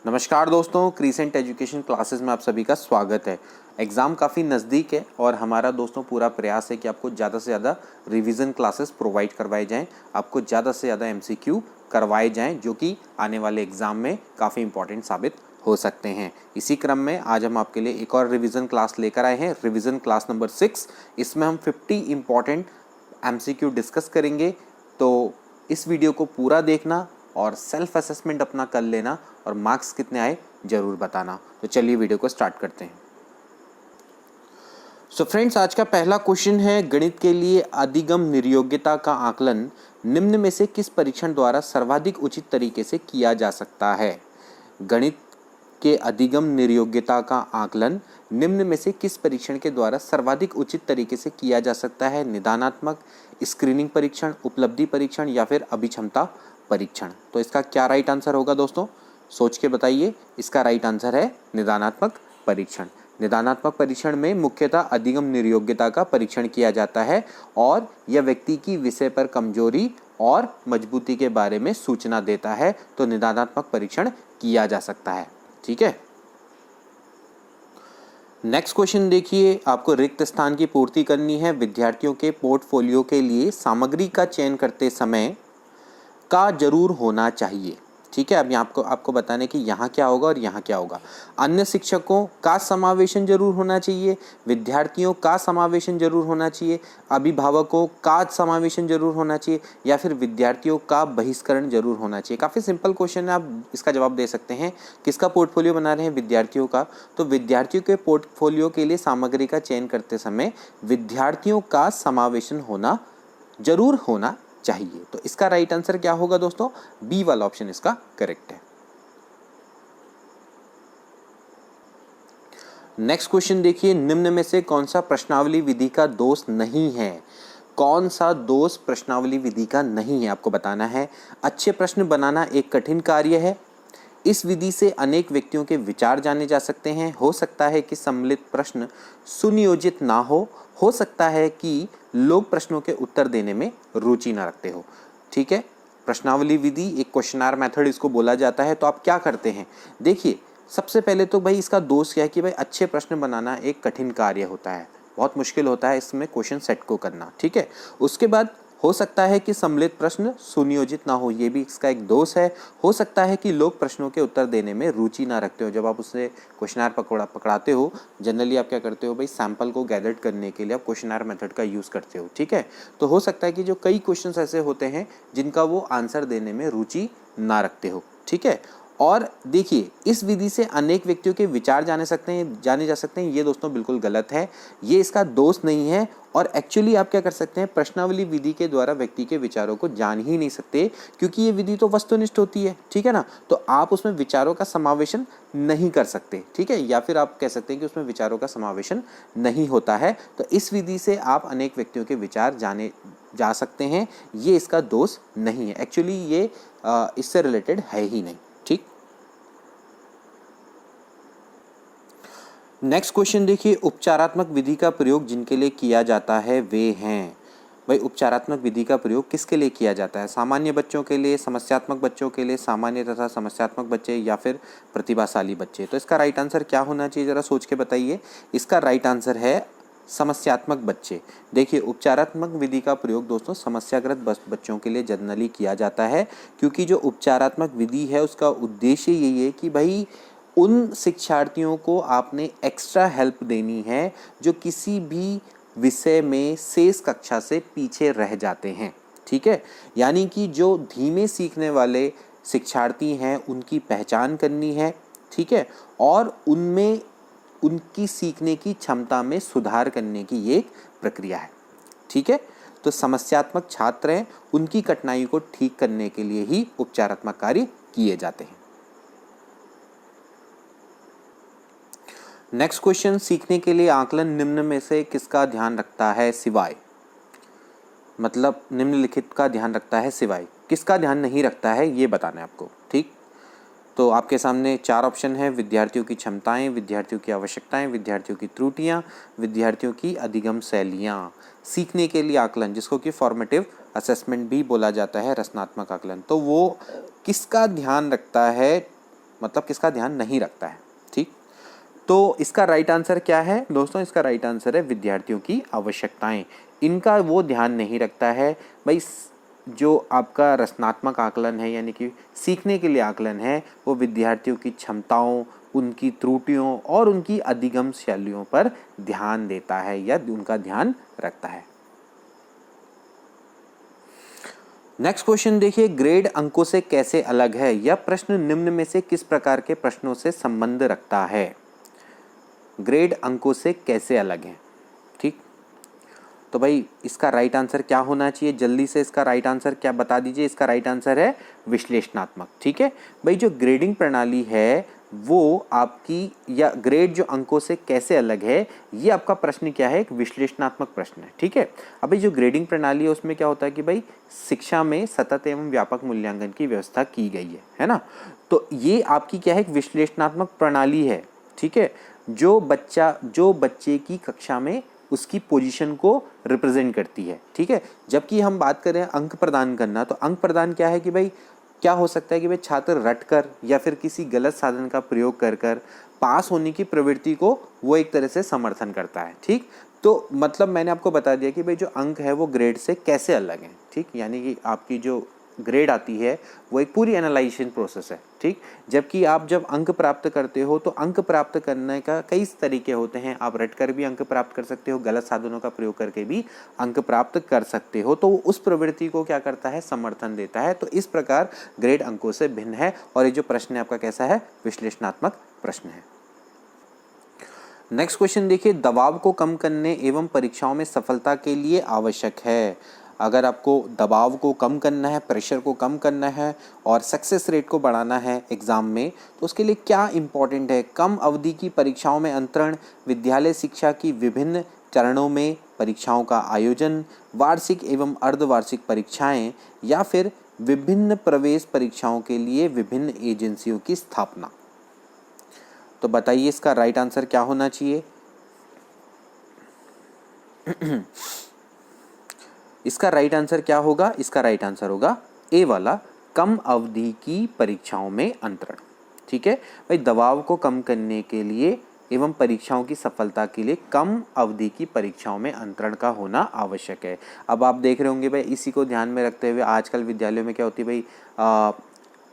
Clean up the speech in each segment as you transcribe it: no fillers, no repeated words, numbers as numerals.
नमस्कार दोस्तों, crescent education classes में आप सभी का स्वागत है। एग्ज़ाम काफ़ी नज़दीक है और हमारा दोस्तों पूरा प्रयास है कि आपको ज़्यादा से ज़्यादा रिवीजन क्लासेस प्रोवाइड करवाए जाएं, आपको ज़्यादा से ज़्यादा एमसीक्यू करवाए जाएं जो कि आने वाले एग्ज़ाम में काफ़ी इंपॉर्टेंट साबित हो सकते हैं। इसी क्रम में आज हम आपके लिए एक और रिवीजन क्लास लेकर आए हैं, रिवीजन क्लास नंबर 6। इसमें हम 50 इंपॉर्टेंट एमसीक्यू डिस्कस करेंगे। तो इस वीडियो को पूरा देखना और सेल्फ असेसमेंट अपना कर लेना और मार्क्स कितने आए ज़रूर बताना। तो चलिए वीडियो को स्टार्ट करते हैं। सो फ्रेंड्स, आज का पहला क्वेश्चन है, गणित के लिए अधिगम निर्योग्यता का आकलन निम्न में से किस परीक्षण द्वारा सर्वाधिक उचित तरीके से किया जा सकता है। गणित के अधिगम निर्योग्यता का आकलन निम्न में से किस परीक्षण के द्वारा सर्वाधिक उचित तरीके से किया जा सकता है। निदानात्मक, स्क्रीनिंग परीक्षण, उपलब्धि परीक्षण या फिर अभिक्षमता परीक्षण। तो इसका क्या राइट आंसर होगा दोस्तों, सोच के बताइए। इसका राइट आंसर है निदानात्मक परीक्षण। निदानात्मक परीक्षण में मुख्यतः अधिगम निर्योग्यता का परीक्षण किया जाता है और यह व्यक्ति की विषय पर कमजोरी और मजबूती के बारे में सूचना देता है। तो निदानात्मक परीक्षण किया जा सकता है। ठीक है, नेक्स्ट क्वेश्चन देखिए। आपको रिक्त स्थान की पूर्ति करनी है। विद्यार्थियों के पोर्टफोलियो के लिए सामग्री का चयन करते समय का जरूर होना चाहिए। ठीक है, अब यहाँ आपको बताने कि यहाँ क्या होगा और यहाँ क्या होगा। अन्य शिक्षकों का समावेशन जरूर होना चाहिए, विद्यार्थियों का समावेशन जरूर होना चाहिए, अभिभावकों का समावेशन जरूर होना चाहिए या फिर विद्यार्थियों का बहिष्करण जरूर होना चाहिए। काफ़ी सिंपल क्वेश्चन है, आप इसका जवाब दे सकते हैं। किसका पोर्टफोलियो बना रहे हैं? विद्यार्थियों का। तो विद्यार्थियों के पोर्टफोलियो के लिए सामग्री का चयन करते समय विद्यार्थियों का समावेशन होना जरूर होना चाहिए। तो इसका राइट आंसर क्या होगा दोस्तों? बी वाला ऑप्शन इसका करेक्ट है। नेक्स्ट क्वेश्चन देखिए, निम्न में से कौन सा प्रश्नावली विधि का दोष नहीं है? कौन सा दोष प्रश्नावली विधि का नहीं है आपको बताना है। अच्छे प्रश्न बनाना एक कठिन कार्य है। इस विधि से अनेक व्यक्तियों के विचार जाने जा सकते हैं। हो सकता है कि सम्मिलित प्रश्न सुनियोजित ना हो सकता है कि लोग प्रश्नों के उत्तर देने में रुचि ना रखते हो। ठीक है, प्रश्नावली विधि एक क्वेश्चनर मेथड इसको बोला जाता है। तो आप क्या करते हैं, देखिए सबसे पहले तो भाई इसका दोष क्या है कि भाई अच्छे प्रश्न बनाना एक कठिन कार्य होता है, बहुत मुश्किल होता है इसमें क्वेश्चन सेट को करना। ठीक है, उसके बाद हो सकता है कि सम्मिलित प्रश्न सुनियोजित ना हो, ये भी इसका एक दोष है। हो सकता है कि लोग प्रश्नों के उत्तर देने में रुचि ना रखते हो। जब आप उससे क्वेश्चनर पकड़ाते हो, जनरली आप क्या करते हो भाई, सैंपल को गैदर करने के लिए आप क्वेश्चनर मेथड का यूज़ करते हो। ठीक है, तो हो सकता है कि जो कई क्वेश्चंस ऐसे होते हैं जिनका वो आंसर देने में रुचि ना रखते हो। ठीक है, और देखिए इस विधि से अनेक व्यक्तियों के विचार जाने जा सकते हैं, ये दोस्तों बिल्कुल गलत है, ये इसका दोष नहीं है। और एक्चुअली आप क्या कर सकते हैं, प्रश्नावली विधि के द्वारा व्यक्ति के विचारों को जान ही नहीं सकते, क्योंकि ये विधि तो वस्तुनिष्ठ होती है। ठीक है ना, तो आप उसमें विचारों का समावेशन नहीं कर सकते। ठीक है, या फिर आप कह सकते हैं कि उसमें विचारों का समावेशन नहीं होता है। तो इस विधि से आप अनेक व्यक्तियों के विचार जाने जा सकते हैं, ये इसका दोष नहीं है। एक्चुअली ये इससे रिलेटेड है ही नहीं। ठीक, नेक्स्ट क्वेश्चन देखिए, उपचारात्मक विधि का प्रयोग जिनके लिए किया जाता है वे हैं। भाई उपचारात्मक विधि का प्रयोग किसके लिए किया जाता है? सामान्य बच्चों के लिए, समस्यात्मक बच्चों के लिए, सामान्य तथा समस्यात्मक बच्चे या फिर प्रतिभाशाली बच्चे। तो इसका राइट आंसर क्या होना चाहिए, जरा सोच के बताइए। इसका राइट आंसर है समस्यात्मक बच्चे। देखिए उपचारात्मक विधि का प्रयोग दोस्तों समस्याग्रस्त बच्चों के लिए जनरली किया जाता है, क्योंकि जो उपचारात्मक विधि है उसका उद्देश्य यही है कि भाई उन शिक्षार्थियों को आपने एक्स्ट्रा हेल्प देनी है जो किसी भी विषय में शेष कक्षा से पीछे रह जाते हैं। ठीक है, यानी कि जो धीमे सीखने वाले शिक्षार्थी हैं उनकी पहचान करनी है। ठीक है, और उनमें उनकी सीखने की क्षमता में सुधार करने की ये एक प्रक्रिया है। ठीक है, तो समस्यात्मक छात्र हैं, उनकी कठिनाई को ठीक करने के लिए ही उपचारात्मक कार्य किए जाते हैं। नेक्स्ट क्वेश्चन, सीखने के लिए आकलन निम्न में से किसका ध्यान रखता है सिवाय, मतलब निम्नलिखित का ध्यान रखता है सिवाय, किसका ध्यान नहीं रखता है ये बताना है आपको। ठीक, तो आपके सामने 4 ऑप्शन है, विद्यार्थियों की क्षमताएं, विद्यार्थियों की आवश्यकताएं, विद्यार्थियों की त्रुटियां, विद्यार्थियों की अधिगम शैलियां। सीखने के लिए आकलन, जिसको कि फॉर्मेटिव असेसमेंट भी बोला जाता है, रचनात्मक आकलन, तो वो किसका ध्यान रखता है मतलब किसका ध्यान नहीं रखता है। ठीक, तो इसका राइट आंसर क्या है दोस्तों? इसका राइट आंसर है विद्यार्थियों की आवश्यकताएं, इनका वो ध्यान नहीं रखता है। भाई जो आपका रचनात्मक आकलन है यानी कि सीखने के लिए आकलन है, वो विद्यार्थियों की क्षमताओं, उनकी त्रुटियों और उनकी अधिगम शैलियों पर ध्यान देता है या उनका ध्यान रखता है। नेक्स्ट क्वेश्चन देखिए, ग्रेड अंकों से कैसे अलग है? यह प्रश्न निम्न में से किस प्रकार के प्रश्नों से संबंध रखता है? ग्रेड अंकों से कैसे अलग है? ठीक, तो भाई इसका राइट आंसर क्या होना चाहिए? जल्दी से इसका राइट आंसर क्या बता दीजिए। इसका राइट आंसर है विश्लेषणात्मक। ठीक है भाई, जो ग्रेडिंग प्रणाली है वो आपकी, या ग्रेड जो अंकों से कैसे अलग है, ये आपका प्रश्न क्या है? एक विश्लेषणात्मक प्रश्न है। ठीक है, अभी जो ग्रेडिंग प्रणाली है उसमें क्या होता है कि भाई शिक्षा में सतत एवं व्यापक मूल्यांकन की व्यवस्था की गई है ना। तो ये आपकी क्या है? एक विश्लेषणात्मक प्रणाली है। ठीक है, जो बच्चे की कक्षा में उसकी पोजीशन को रिप्रेजेंट करती है। ठीक है, जबकि हम बात करें अंक प्रदान करना, तो अंक प्रदान क्या है कि भाई क्या हो सकता है कि भाई छात्र रट कर या फिर किसी गलत साधन का प्रयोग कर कर पास होने की प्रवृत्ति को वो एक तरह से समर्थन करता है। ठीक, तो मतलब मैंने आपको बता दिया कि भाई जो अंक है वो ग्रेड से कैसे अलग हैं। ठीक, यानी कि आपकी जो ग्रेड आती है वो एक पूरी एनालाइजेशन प्रोसेस है। ठीक, जबकि आप जब अंक प्राप्त करते हो तो अंक प्राप्त करने का कई तरीके होते हैं। आप रट कर भी अंक प्राप्त कर सकते हो, गलत साधनों का प्रयोग करके भी अंक प्राप्त कर सकते हो। तो उस प्रवृत्ति को क्या करता है? समर्थन देता है। तो इस प्रकार ग्रेड अंकों से भिन्न है। और ये जो प्रश्न है आपका कैसा है? विश्लेषणात्मक प्रश्न है। नेक्स्ट क्वेश्चन देखिए, दबाव को कम करने एवं परीक्षाओं में सफलता के लिए आवश्यक है। अगर आपको दबाव को कम करना है, प्रेशर को कम करना है और सक्सेस रेट को बढ़ाना है एग्ज़ाम में, तो उसके लिए क्या इम्पोर्टेंट है? कम अवधि की परीक्षाओं में अंतरण, विद्यालय शिक्षा की विभिन्न चरणों में परीक्षाओं का आयोजन, वार्षिक एवं अर्धवार्षिक परीक्षाएं, या फिर विभिन्न प्रवेश परीक्षाओं के लिए विभिन्न एजेंसियों की स्थापना। तो बताइए इसका राइट आंसर क्या होना चाहिए? इसका राइट आंसर क्या होगा? इसका राइट आंसर होगा ए वाला, कम अवधि की परीक्षाओं में अंतरण। ठीक है भाई, दबाव को कम करने के लिए एवं परीक्षाओं की सफलता के लिए कम अवधि की परीक्षाओं में अंतरण का होना आवश्यक है। अब आप देख रहे होंगे भाई, इसी को ध्यान में रखते हुए आजकल विद्यालयों में क्या होती है भाई,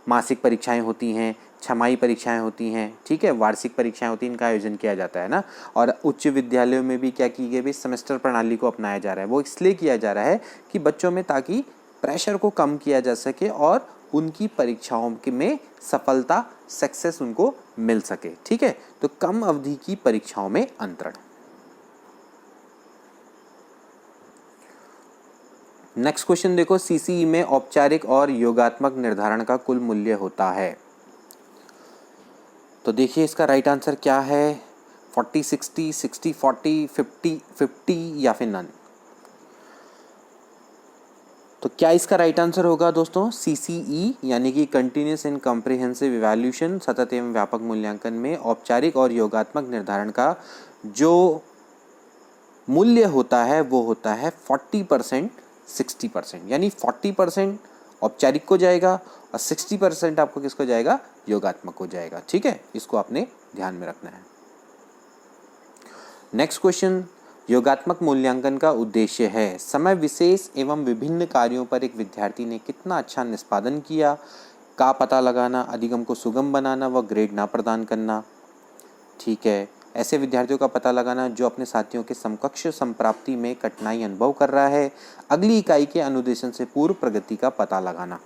मासिक परीक्षाएं होती हैं, छमाही परीक्षाएं होती हैं। ठीक है, वार्षिक परीक्षाएं होती हैं, इनका आयोजन किया जाता है ना। और उच्च विद्यालयों में भी क्या की गई भाई, सेमेस्टर प्रणाली को अपनाया जा रहा है। वो इसलिए किया जा रहा है कि बच्चों में, ताकि प्रेशर को कम किया जा सके और उनकी परीक्षाओं में सफलता, सक्सेस उनको मिल सके। ठीक है, तो कम अवधि की परीक्षाओं में अंतरण। नेक्स्ट क्वेश्चन देखो, सीसीई में औपचारिक और योगात्मक निर्धारण का कुल मूल्य होता है। तो देखिए इसका राइट आंसर क्या है? 40-60, 60-40, 50-50 या फिर नन। तो क्या इसका राइट आंसर होगा दोस्तों? सीसीई यानी कि कंटिन्यूस एंड कॉम्प्रिहेंसिव इवैल्यूएशन, सतत एवं व्यापक मूल्यांकन में औपचारिक और योगात्मक निर्धारण का जो मूल्य होता है वो होता है 40%, 60%। यानी 40% औपचारिक को जाएगा और 60% आपको किसको जाएगा? योगात्मक को जाएगा। ठीक है, इसको आपने ध्यान में रखना है। नेक्स्ट क्वेश्चन, योगात्मक मूल्यांकन का उद्देश्य है समय विशेष एवं विभिन्न कार्यों पर एक विद्यार्थी ने कितना अच्छा निष्पादन किया का पता लगाना, अधिगम को सुगम बनाना व ग्रेड ना प्रदान करना। ठीक है, ऐसे विद्यार्थियों का पता लगाना जो अपने साथियों के समकक्ष संप्राप्ति में कठिनाई अनुभव कर रहा है। अगली इकाई के अनुदेशन से पूर्व प्रगति का पता लगाना।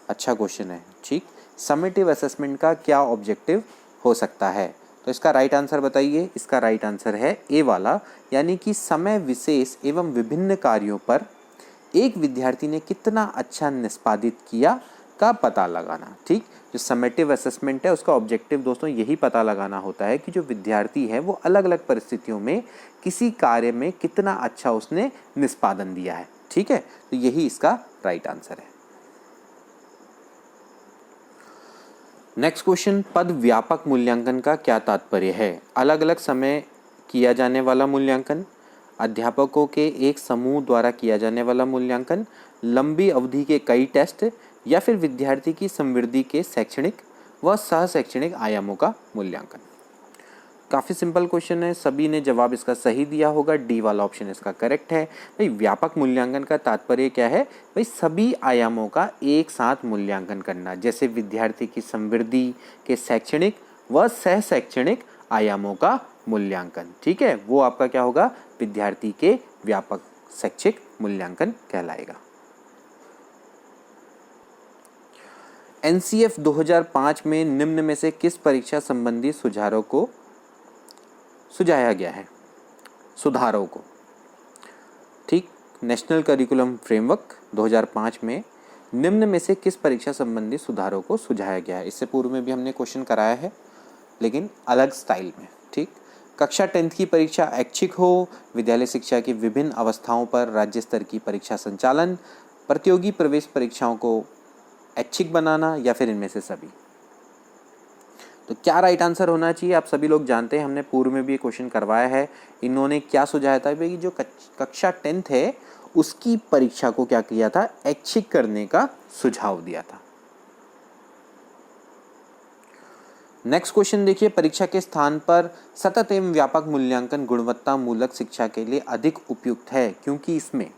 अच्छा क्वेश्चन है। ठीक, समेटिव असेसमेंट का क्या ऑब्जेक्टिव हो सकता है? तो इसका राइट आंसर बताइए। इसका राइट आंसर है ए वाला, यानी कि समय विशेष एवं विभिन्न कार्यों पर एक विद्यार्थी ने कितना अच्छा निष्पादित किया का पता लगाना। ठीक, जो समेटिव असेसमेंट है उसका ऑब्जेक्टिव दोस्तों यही पता लगाना होता है कि जो विद्यार्थी है वो अलग अलग परिस्थितियों में किसी कार्य में कितना अच्छा उसने निष्पादन दिया है। ठीक है, तो यही इसका राइट आंसर है। नेक्स्ट क्वेश्चन, पद व्यापक मूल्यांकन का क्या तात्पर्य है? अलग अलग समय किया जाने वाला मूल्यांकन, अध्यापकों के एक समूह द्वारा किया जाने वाला मूल्यांकन, लंबी अवधि के कई टेस्ट, या फिर विद्यार्थी की समृद्धि के शैक्षणिक व सह शैक्षणिक आयामों का मूल्यांकन। काफ़ी सिंपल क्वेश्चन है, सभी ने जवाब इसका सही दिया होगा, डी वाला ऑप्शन इसका करेक्ट है। भाई व्यापक मूल्यांकन का तात्पर्य क्या है? भाई सभी आयामों का एक साथ मूल्यांकन करना, जैसे विद्यार्थी की समृद्धि के शैक्षणिक व सह शैक्षणिक आयामों का मूल्यांकन। ठीक है, वो आपका क्या होगा? विद्यार्थी के व्यापक शैक्षिक मूल्यांकन कहलाएगा। एनसीएफ 2005 में निम्न में से किस परीक्षा संबंधी सुझावों को सुझाया गया है? सुधारों को, ठीक, नेशनल करिकुलम फ्रेमवर्क 2005 में निम्न में से किस परीक्षा संबंधी सुधारों को सुझाया गया है? इससे पूर्व में भी हमने क्वेश्चन कराया है, लेकिन अलग स्टाइल में। ठीक, कक्षा 10th की परीक्षा ऐच्छिक हो, विद्यालय शिक्षा की विभिन्न अवस्थाओं पर राज्य स्तर की परीक्षा संचालन, प्रतियोगी प्रवेश परीक्षाओं को ऐच्छिक बनाना, या फिर इनमें से सभी। तो क्या राइट आंसर होना चाहिए? आप सभी लोग जानते हैं, हमने पूर्व में भी ये क्वेश्चन करवाया है। इन्होंने क्या सुझाया था? भाई जो कक्षा 10th है उसकी परीक्षा को क्या किया था? ऐच्छिक करने का सुझाव दिया था। नेक्स्ट क्वेश्चन देखिए, परीक्षा के स्थान पर सतत एवं व्यापक मूल्यांकन गुणवत्ता मूलक शिक्षा के लिए अधिक उपयुक्त है, क्योंकि इसमें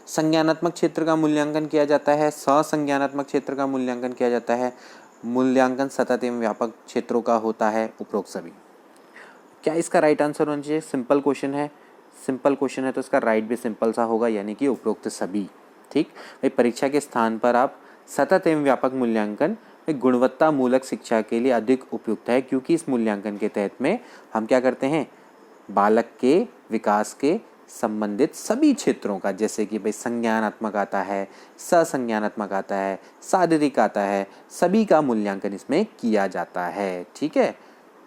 संज्ञानात्मक क्षेत्र का मूल्यांकन किया जाता है, ससंज्ञानात्मक क्षेत्र का मूल्यांकन किया जाता है, मूल्यांकन सतत एवं व्यापक क्षेत्रों का होता है, उपरोक्त सभी। क्या इसका राइट आंसर होना चाहिए? सिंपल क्वेश्चन है, सिंपल क्वेश्चन है तो इसका राइट भी सिंपल सा होगा, यानी कि उपरोक्त सभी। ठीक, भाई परीक्षा के स्थान पर आप सतत एवं व्यापक मूल्यांकन गुणवत्ता मूलक शिक्षा के लिए अधिक उपयुक्त है, क्योंकि इस मूल्यांकन के तहत में हम क्या करते हैं? बालक के विकास के संबंधित सभी क्षेत्रों का, जैसे कि भाई संज्ञानात्मक आता है, ससंज्ञानात्मक आता है, शारीरिक आता है, सभी का मूल्यांकन इसमें किया जाता है। ठीक है,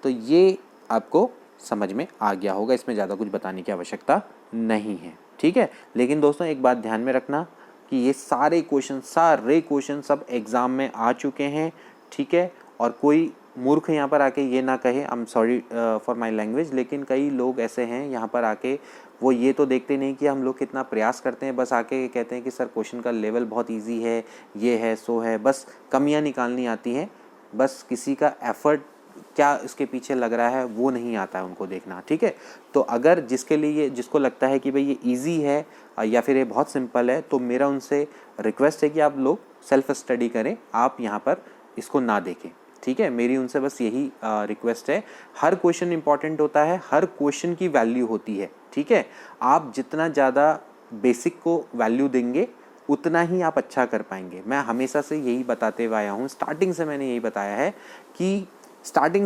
तो ये आपको समझ में आ गया होगा, इसमें ज़्यादा कुछ बताने की आवश्यकता नहीं है। ठीक है, लेकिन दोस्तों एक बात ध्यान में रखना कि ये सारे क्वेश्चन सब एग्ज़ाम में आ चुके हैं। ठीक है, और कोई मूर्ख यहाँ पर आके ये ना कहे, I am sorry for my language, लेकिन कई लोग ऐसे हैं यहाँ पर आके वो ये तो देखते नहीं कि हम लोग कितना प्रयास करते हैं, बस आके कहते हैं कि सर क्वेश्चन का लेवल बहुत इजी है, ये है सो है, बस कमियाँ निकालनी आती हैं, बस किसी का एफर्ट क्या इसके पीछे लग रहा है वो नहीं आता है उनको देखना। ठीक है, तो अगर जिसके लिए जिसको लगता है कि भाई ये इजी है या फिर ये बहुत सिंपल है, तो मेरा उनसे रिक्वेस्ट है कि आप लोग सेल्फ स्टडी करें, आप यहाँ पर इसको ना देखें। ठीक है, मेरी उनसे बस यही रिक्वेस्ट है। हर क्वेश्चन इंपॉर्टेंट होता है, हर क्वेश्चन की वैल्यू होती है। ठीक है, आप जितना ज़्यादा बेसिक को वैल्यू देंगे उतना ही आप अच्छा कर पाएंगे। मैं हमेशा से यही बताते हुए आया हूँ, स्टार्टिंग से मैंने यही बताया है कि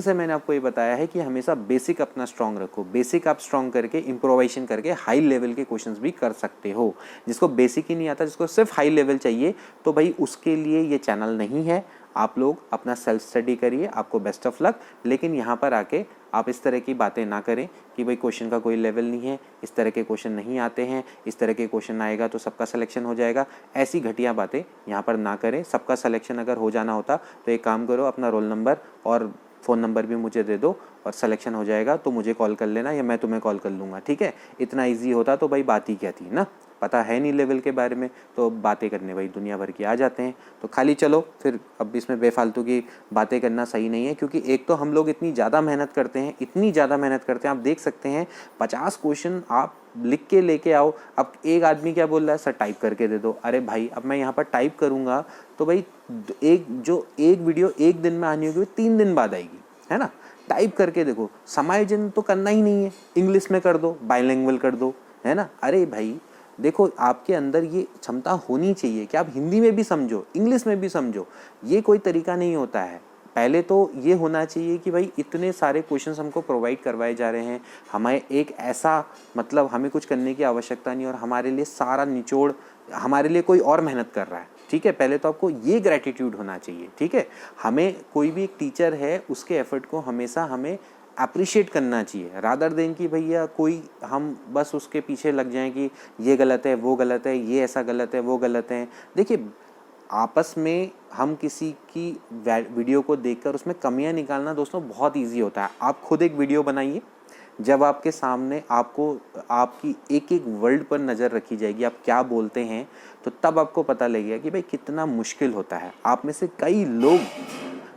मैंने आपको ये बताया है कि हमेशा बेसिक अपना स्ट्रॉन्ग रखो। बेसिक आप स्ट्रॉन्ग करके इम्प्रोवाइजेशन करके हाई लेवल के क्वेश्चंस भी कर सकते हो। जिसको बेसिक ही नहीं आता, जिसको सिर्फ हाई लेवल चाहिए, तो भाई उसके लिए ये चैनल नहीं है। आप लोग अपना सेल्फ स्टडी करिए, आपको बेस्ट ऑफ लक। लेकिन यहाँ पर आके आप इस तरह की बातें ना करें कि भाई क्वेश्चन का कोई लेवल नहीं है, इस तरह के क्वेश्चन नहीं आते हैं, इस तरह के क्वेश्चन आएगा तो सबका सिलेक्शन हो जाएगा। ऐसी घटिया बातें यहाँ पर ना करें। सबका सिलेक्शन अगर हो जाना होता तो एक काम करो, अपना रोल नंबर और फ़ोन नंबर भी मुझे दे दो और सिलेक्शन हो जाएगा तो मुझे कॉल कर लेना या मैं तुम्हें कॉल कर लूँगा। ठीक है, इतना इजी होता तो भाई बात ही क्या थी ना। पता है नहीं लेवल के बारे में तो बातें करने भाई दुनिया भर की आ जाते हैं। तो खाली चलो फिर अब इसमें बेफालतू की बातें करना सही नहीं है, क्योंकि एक तो हम लोग इतनी ज़्यादा मेहनत करते हैं, आप देख सकते हैं 50 क्वेश्चन आप लिख के लेके आओ। अब एक आदमी क्या बोल रहा है, सर टाइप करके दे दो। अरे भाई अब मैं यहाँ पर टाइप करूँगा तो भाई एक वीडियो एक दिन में आनी होगी 3 दिन बाद आएगी, है ना। टाइप करके देखो, समायोजन तो करना ही नहीं है, इंग्लिश में कर दो, बाइलिंगुअल कर दो, है ना। अरे भाई देखो, आपके अंदर ये क्षमता होनी चाहिए कि आप हिंदी में भी समझो, इंग्लिश में भी समझो। ये कोई तरीका नहीं होता है। पहले तो ये होना चाहिए कि भाई इतने सारे क्वेश्चंस हमको प्रोवाइड करवाए जा रहे हैं, हमें एक ऐसा मतलब हमें कुछ करने की आवश्यकता नहीं और हमारे लिए सारा निचोड़ हमारे लिए कोई और मेहनत कर रहा है। ठीक है, पहले तो आपको ये ग्रैटिट्यूड होना चाहिए। ठीक है, हमें कोई भी एक टीचर है उसके एफर्ट को हमेशा हमें अप्रिशिएट करना चाहिए, रादर देन कि भैया कोई हम बस उसके पीछे लग जाएं कि ये गलत है, वो गलत है, ये ऐसा गलत है, वो गलत है। देखिए, आपस में हम किसी की वीडियो को देखकर उसमें कमियां निकालना दोस्तों बहुत इजी होता है। आप खुद एक वीडियो बनाइए, जब आपके सामने आपको आपकी एक एक वर्ड पर नज़र रखी जाएगी, आप क्या बोलते हैं, तो तब आपको पता लगेगा कि भाई कितना मुश्किल होता है। आप में से कई लोग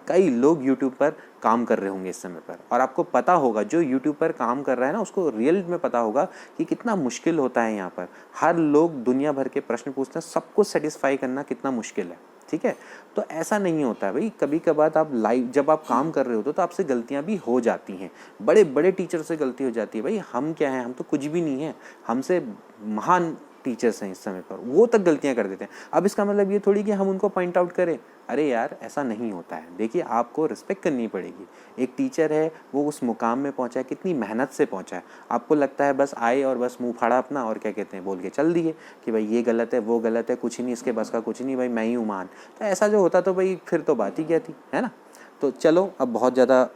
कई लोग यूट्यूब पर काम कर रहे होंगे इस समय पर, और आपको पता होगा जो यूट्यूब पर काम कर रहा है ना उसको रियल में पता होगा कि कितना मुश्किल होता है। यहाँ पर हर लोग दुनिया भर के प्रश्न पूछते हैं, सबको सेटिस्फाई करना कितना मुश्किल है, ठीक है। तो ऐसा नहीं होता है भाई, कभी कभार आप लाइव जब आप काम कर रहे होते तो आपसे गलतियां भी हो जाती हैं, बड़े बड़े टीचर से गलती हो जाती है। भाई हम क्या हैं, हम तो कुछ भी नहीं है, हमसे महान टीचर्स हैं इस समय पर, वो तक गलतियां कर देते हैं। अब इसका मतलब ये थोड़ी कि हम उनको पॉइंट आउट करें, अरे यार ऐसा नहीं होता है। देखिए आपको रिस्पेक्ट करनी पड़ेगी, एक टीचर है वो उस मुकाम में पहुंचा है, कितनी मेहनत से पहुंचा है। आपको लगता है बस आए और बस मुंह फाड़ा अपना और क्या कहते हैं बोल के चल दिए कि भाई ये गलत है वो गलत है, कुछ नहीं इसके बस का, कुछ नहीं भाई मैं ही हूँ महान। तो ऐसा जो होता तो भाई फिर तो बात ही क्या थी, है ना। तो चलो अब बहुत ज़्यादा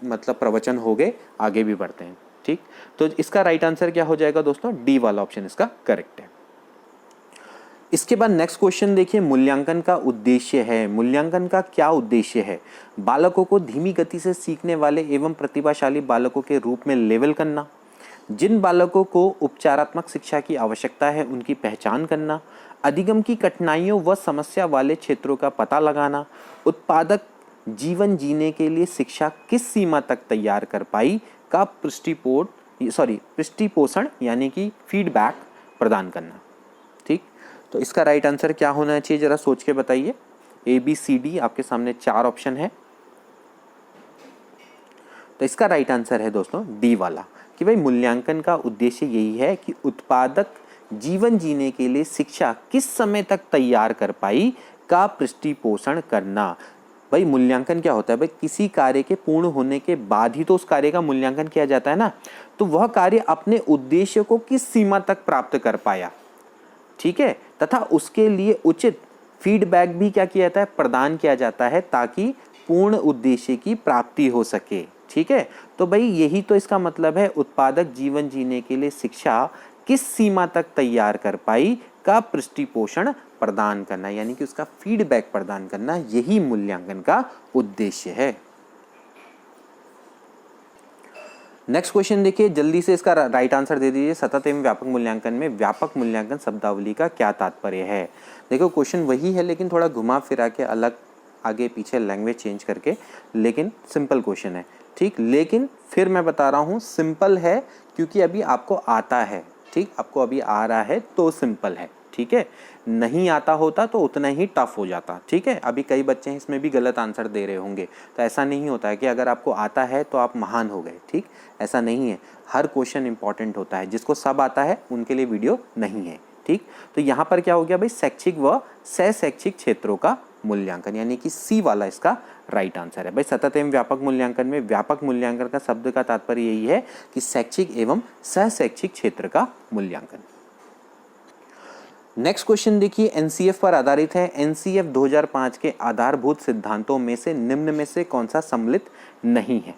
मतलब प्रवचन हो गए, आगे भी बढ़ते हैं, ठीक। तो इसका राइट आंसर क्या हो जाएगा दोस्तों, डी वाला ऑप्शन इसका करेक्ट है। इसके बाद नेक्स्ट क्वेश्चन देखिए, मूल्यांकन का उद्देश्य है। मूल्यांकन का क्या उद्देश्य है, बालकों को धीमी गति से सीखने वाले एवं प्रतिभाशाली बालकों के रूप में लेबल करना, जिन बालकों को उपचारात्मक शिक्षा की आवश्यकता है उनकी पहचान करना, अधिगम की कठिनाइयों व समस्या वाले क्षेत्रों का पता लगाना, उत्पादक जीवन जीने के लिए शिक्षा किस सीमा तक तैयार कर पाई का पृष्ठपोषण यानी कि फीडबैक प्रदान करना, ठीक। तो इसका राइट आंसर क्या होना चाहिए, जरा सोच के बताइए। ABCD आपके सामने 4 ऑप्शन है, तो इसका राइट आंसर है दोस्तों डी वाला, कि भाई मूल्यांकन का उद्देश्य यही है कि उत्पादक जीवन जीने के लिए शिक्षा किस समय तक तैयार कर पाई का पृष्ठपोषण करना। भाई मूल्यांकन क्या होता है, भाई किसी कार्य के पूर्ण होने के बाद ही तो उस कार्य का मूल्यांकन किया जाता है ना। तो वह कार्य अपने उद्देश्य को किस सीमा तक प्राप्त कर पाया, ठीक है, तथा उसके लिए उचित फीडबैक भी क्या किया जाता है, प्रदान किया जाता है, ताकि पूर्ण उद्देश्य की प्राप्ति हो सके, ठीक है। तो भाई यही तो इसका मतलब है, उत्पादक जीवन जीने के लिए शिक्षा किस सीमा तक तैयार कर पाई का पृष्ठपोषण प्रदान करना, यानी कि उसका फीडबैक प्रदान करना, यही मूल्यांकन का उद्देश्य है। नेक्स्ट क्वेश्चन देखिए, जल्दी से इसका राइट आंसर दे दीजिए। सतत एवं व्यापक मूल्यांकन में व्यापक मूल्यांकन शब्दावली का क्या तात्पर्य है। देखो क्वेश्चन वही है लेकिन थोड़ा घुमा फिरा के, अलग आगे पीछे लैंग्वेज चेंज करके, लेकिन सिंपल क्वेश्चन है, ठीक। लेकिन फिर मैं बता रहा हूँ सिंपल है क्योंकि अभी आपको आता है, ठीक, आपको अभी आ रहा है तो सिंपल है, ठीक है। नहीं आता होता तो उतना ही टफ हो जाता, ठीक है। अभी कई बच्चे हैं इसमें भी गलत आंसर दे रहे होंगे, तो ऐसा नहीं होता है कि अगर आपको आता है तो आप महान हो गए, ठीक, ऐसा नहीं है। हर क्वेश्चन इंपॉर्टेंट होता है, जिसको सब आता है उनके लिए वीडियो नहीं है, ठीक। तो यहाँ पर क्या हो गया भाई, शैक्षिक व सह शैक्षिक क्षेत्रों का मूल्यांकन, यानी कि सी वाला इसका राइट आंसर है। भाई सतत एवं व्यापक मूल्यांकन में व्यापक मूल्यांकन का शब्द का तात्पर्य यही है कि शैक्षिक एवं सह शैक्षिक क्षेत्र का मूल्यांकन। नेक्स्ट क्वेश्चन देखिए, एनसीएफ पर आधारित है। एनसीएफ 2005 के आधारभूत सिद्धांतों में से निम्न में से कौन सा सम्मिलित नहीं है,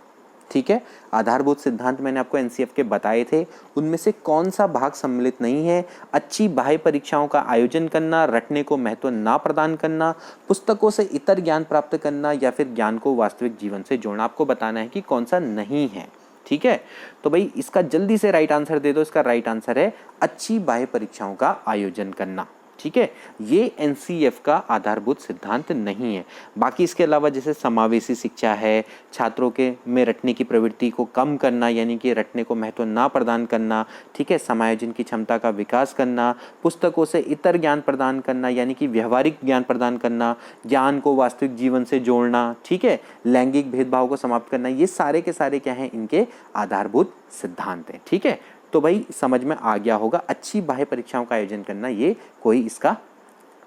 ठीक है। आधारभूत सिद्धांत मैंने आपको एनसीएफ के बताए थे, उनमें से कौन सा भाग सम्मिलित नहीं है। अच्छी बाह्य परीक्षाओं का आयोजन करना, रटने को महत्व ना प्रदान करना, पुस्तकों से इतर ज्ञान प्राप्त करना, या फिर ज्ञान को वास्तविक जीवन से जोड़ना। आपको बताना है कि कौन सा नहीं है, ठीक है। तो भाई इसका जल्दी से राइट आंसर दे दो। इसका राइट आंसर है अच्छी बाह्य परीक्षाओं का आयोजन करना, ठीक है। ये एनसीएफ का आधारभूत सिद्धांत नहीं है। बाकी इसके अलावा जैसे समावेशी शिक्षा है, छात्रों के में रटने की प्रवृत्ति को कम करना, यानी कि रटने को महत्व ना प्रदान करना, ठीक है, समायोजन की क्षमता का विकास करना, पुस्तकों से इतर ज्ञान प्रदान करना, यानी कि व्यवहारिक ज्ञान प्रदान करना, ज्ञान को वास्तविक जीवन से जोड़ना, ठीक है, लैंगिक भेदभाव को समाप्त करना, ये सारे के सारे क्या हैं, इनके आधारभूत सिद्धांत हैं, ठीक है। तो भाई समझ में आ गया होगा, अच्छी बाह्य परीक्षाओं का आयोजन करना ये कोई इसका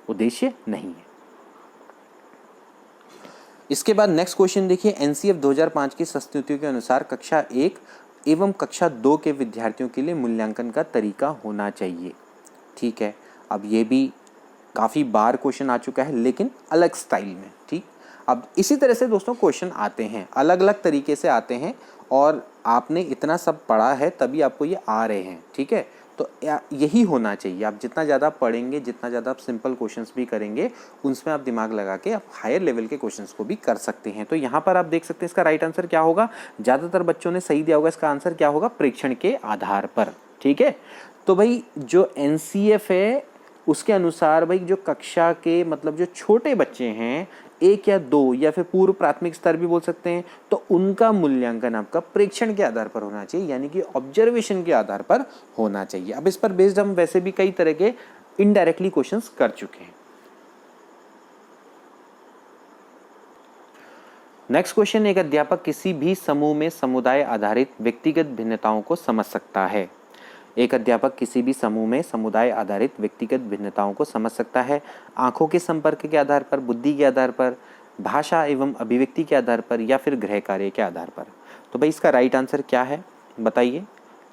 उद्देश्य नहीं है। इसके बाद नेक्स्ट क्वेश्चन देखिए, एनसीएफ 2005 की संस्तुतियों के अनुसार कक्षा 1 एवं कक्षा 2 के विद्यार्थियों के लिए मूल्यांकन का तरीका होना चाहिए, ठीक है। अब ये भी काफ़ी बार क्वेश्चन आ चुका है लेकिन अलग स्टाइल में, ठीक। अब इसी तरह से दोस्तों क्वेश्चन आते हैं, अलग अलग तरीके से आते हैं, और आपने इतना सब पढ़ा है तभी आपको ये आ रहे हैं, ठीक है। तो यही होना चाहिए, आप जितना ज़्यादा पढ़ेंगे, जितना ज़्यादा आप सिंपल क्वेश्चंस भी करेंगे, उनमें आप दिमाग लगा के आप हायर लेवल के क्वेश्चंस को भी कर सकते हैं। तो यहाँ पर आप देख सकते हैं इसका राइट आंसर क्या होगा, ज़्यादातर बच्चों ने सही दिया होगा। इसका आंसर क्या होगा, प्रेक्षण के आधार पर, ठीक है। तो भाई जो एनसीएफ है उसके अनुसार भाई जो कक्षा के मतलब जो छोटे बच्चे हैं 1 या 2 या फिर पूर्व प्राथमिक स्तर भी बोल सकते हैं, तो उनका मूल्यांकन आपका प्रेक्षण के आधार पर होना चाहिए, यानी कि ऑब्जर्वेशन के आधार पर होना चाहिए। अब इस पर बेस्ड हम वैसे भी कई तरह के इनडायरेक्टली क्वेश्चंस कर चुके हैं। नेक्स्ट क्वेश्चन, एक अध्यापक किसी भी समूह में समुदाय आधारित व्यक्तिगत भिन्नताओं को समझ सकता है। एक अध्यापक किसी भी समूह में समुदाय आधारित व्यक्तिगत भिन्नताओं को समझ सकता है आंखों के संपर्क के आधार पर, बुद्धि के आधार पर, भाषा एवं अभिव्यक्ति के आधार पर या फिर गृह कार्य के आधार पर। तो भाई इसका राइट आंसर क्या है बताइए।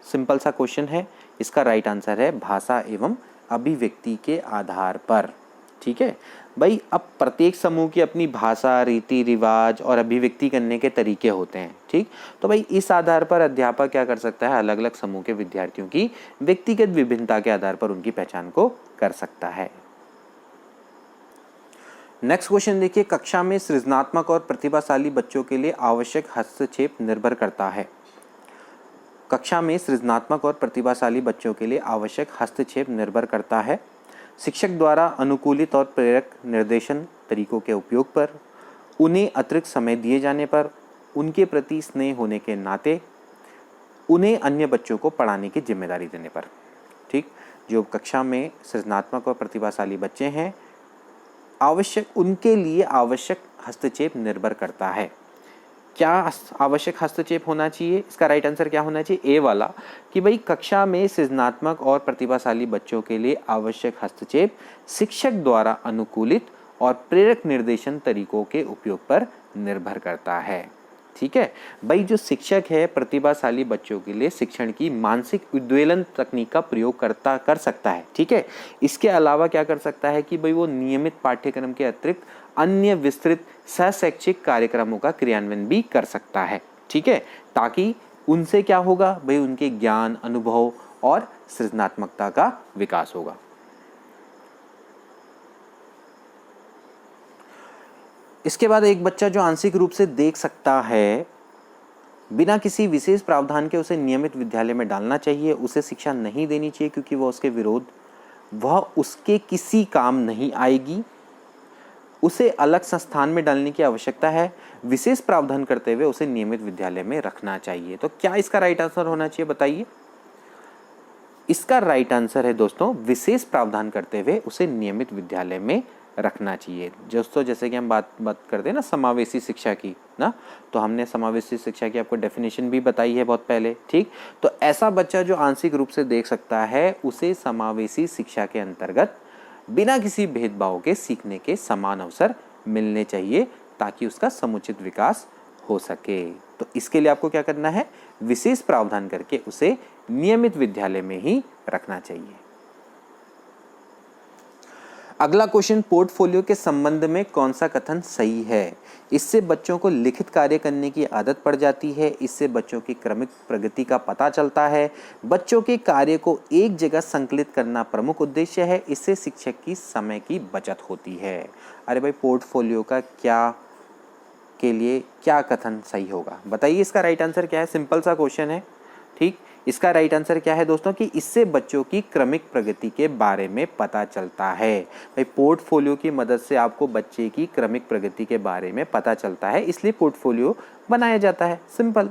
सिंपल सा क्वेश्चन है, इसका राइट आंसर है भाषा एवं अभिव्यक्ति के आधार पर। ठीक है भाई, अब प्रत्येक समूह की अपनी भाषा, रीति रिवाज और अभिव्यक्ति करने के तरीके होते हैं। ठीक, तो भाई इस आधार पर अध्यापक क्या कर सकता है, अलग अलग समूह के विद्यार्थियों की व्यक्तिगत विभिन्नता के आधार पर उनकी पहचान को कर सकता है। नेक्स्ट क्वेश्चन देखिए, कक्षा में सृजनात्मक और प्रतिभाशाली बच्चों के लिए आवश्यक हस्तक्षेप निर्भर करता है। कक्षा में सृजनात्मक और प्रतिभाशाली बच्चों के लिए आवश्यक हस्तक्षेप निर्भर करता है शिक्षक द्वारा अनुकूलित और प्रेरक निर्देशन तरीकों के उपयोग पर, उन्हें अतिरिक्त समय दिए जाने पर, उनके प्रति स्नेह होने के नाते, उन्हें अन्य बच्चों को पढ़ाने की जिम्मेदारी देने पर। ठीक, जो कक्षा में सृजनात्मक और प्रतिभाशाली बच्चे हैं, उनके लिए आवश्यक हस्तक्षेप निर्भर करता है। क्या आवश्यक हस्तक्षेप होना चाहिए, इसका राइट आंसर क्या होना चाहिए, ए वाला, कि भाई कक्षा में सृजनात्मक और प्रतिभाशाली बच्चों के लिए आवश्यक हस्तक्षेप शिक्षक द्वारा अनुकूलित और प्रेरक निर्देशन तरीकों के उपयोग पर निर्भर करता है। ठीक है भाई, जो शिक्षक है प्रतिभाशाली बच्चों के लिए शिक्षण की मानसिक उद्वेलन तकनीक का प्रयोग कर सकता है। ठीक है, इसके अलावा क्या कर सकता है कि भाई वो नियमित पाठ्यक्रम के अतिरिक्त अन्य विस्तृत सहशैक्षिक कार्यक्रमों का क्रियान्वयन भी कर सकता है। ठीक है, ताकि उनसे क्या होगा भाई, उनके ज्ञान, अनुभव और सृजनात्मकता का विकास होगा। इसके बाद एक बच्चा जो आंशिक रूप से देख सकता है, बिना किसी विशेष प्रावधान के उसे नियमित विद्यालय में डालना चाहिए, उसे शिक्षा नहीं देनी चाहिए क्योंकि वह उसके किसी काम नहीं आएगी, उसे अलग संस्थान में डालने की आवश्यकता है, विशेष प्रावधान करते हुए उसे नियमित विद्यालय में रखना चाहिए। तो क्या इसका राइट आंसर होना चाहिए बताइए। इसका राइट आंसर है दोस्तों, विशेष प्रावधान करते हुए उसे नियमित विद्यालय में रखना चाहिए। दोस्तों जैसे कि हम बात करते हैं ना समावेशी शिक्षा की ना, तो हमने समावेशी शिक्षा की आपको डेफिनेशन भी बताई है बहुत पहले। ठीक, तो ऐसा बच्चा जो आंशिक रूप से देख सकता है, उसे समावेशी शिक्षा के अंतर्गत बिना किसी भेदभाव के सीखने के समान अवसर मिलने चाहिए ताकि उसका समुचित विकास हो सके। तो इसके लिए आपको क्या करना है, विशेष प्रावधान करके उसे नियमित विद्यालय में ही रखना चाहिए। अगला क्वेश्चन, पोर्टफोलियो के संबंध में कौन सा कथन सही है। इससे बच्चों को लिखित कार्य करने की आदत पड़ जाती है, इससे बच्चों की क्रमिक प्रगति का पता चलता है, बच्चों के कार्य को एक जगह संकलित करना प्रमुख उद्देश्य है, इससे शिक्षक की समय की बचत होती है। अरे भाई, पोर्टफोलियो का के लिए क्या कथन सही होगा बताइए। इसका राइट आंसर क्या है, सिंपल सा क्वेश्चन है। ठीक, इसका राइट आंसर क्या है दोस्तों, कि इससे बच्चों की क्रमिक प्रगति के बारे में पता चलता है। भाई पोर्टफोलियो की मदद से आपको बच्चे की क्रमिक प्रगति के बारे में पता चलता है, इसलिए पोर्टफोलियो बनाया जाता है, सिंपल।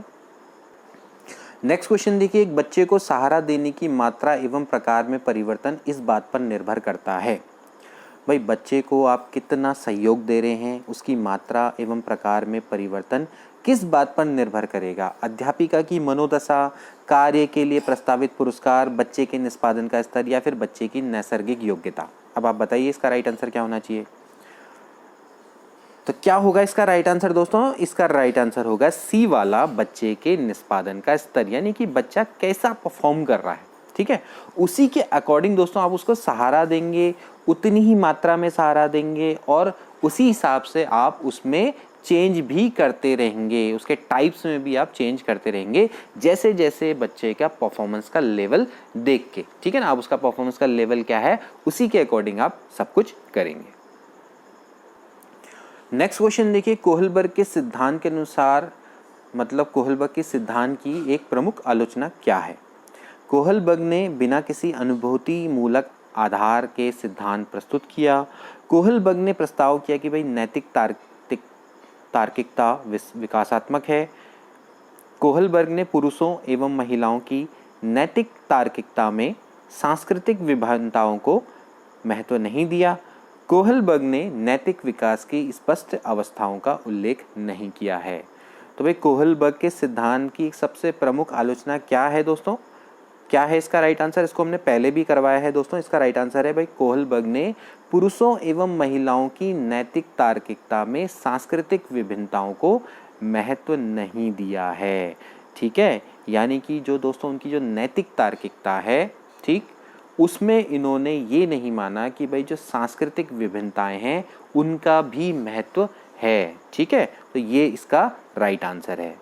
नेक्स्ट क्वेश्चन देखिए, एक बच्चे को सहारा देने की मात्रा एवं प्रकार में परिवर्तन इस बात पर निर्भर करता है। भाई बच्चे को आप कितना सहयोग दे रहे हैं, उसकी मात्रा एवं प्रकार में परिवर्तन किस बात पर निर्भर करेगा। अध्यापिका की मनोदशा, कार्य के लिए प्रस्तावित पुरस्कार, बच्चे के निष्पादन का स्तर या फिर बच्चे की नैसर्गिक योग्यता। अब आप बताइए इसका राइट आंसर क्या होना चाहिए। तो क्या होगा इसका राइट आंसर दोस्तों, इसका राइट आंसर होगा सी वाला, बच्चे के निष्पादन का स्तर, यानी कि बच्चा कैसा परफॉर्म कर रहा है। ठीक है, उसी के अकॉर्डिंग दोस्तों आप उसको सहारा देंगे, उतनी ही मात्रा में सहारा देंगे और उसी हिसाब से आप उसमें चेंज भी करते रहेंगे, उसके टाइप्स में भी आप चेंज करते रहेंगे जैसे जैसे बच्चे का परफॉर्मेंस का लेवल देख के। ठीक है ना, आप उसका परफॉर्मेंस का लेवल क्या है उसी के अकॉर्डिंग आप सब कुछ करेंगे। नेक्स्ट क्वेश्चन देखिए, कोहलबर्ग के सिद्धांत के अनुसार, मतलब कोहलबर्ग के सिद्धांत की एक प्रमुख आलोचना क्या है। कोहलबर्ग ने बिना किसी अनुभूति मूलक आधार के सिद्धांत प्रस्तुत किया। कोहलबर्ग ने प्रस्ताव किया कि भाई नैतिक तार्किकता विकासात्मक है। कोहलबर्ग ने पुरुषों एवं महिलाओं की नैतिक तार्किकता में सांस्कृतिक विभिन्नताओं को महत्व नहीं दिया। कोहलबर्ग ने नैतिक विकास की स्पष्ट अवस्थाओं का उल्लेख नहीं किया है। तो भाई कोहलबर्ग के सिद्धांत की सबसे प्रमुख आलोचना क्या है दोस्तों? क्या है इसका राइट आंसर? इसको हमने पहले भी करवाया है दोस्तों। इसका राइट आंसर है भाई कोहलबर्ग ने पुरुषों एवं महिलाओं की नैतिक तार्किकता में सांस्कृतिक विभिन्नताओं को महत्व नहीं दिया है। ठीक है, यानी कि जो दोस्तों उनकी जो नैतिक तार्किकता है, ठीक, उसमें इन्होंने ये नहीं माना कि भाई जो सांस्कृतिक विभिन्नताएं हैं उनका भी महत्व है। ठीक है, तो ये इसका राइट आंसर है।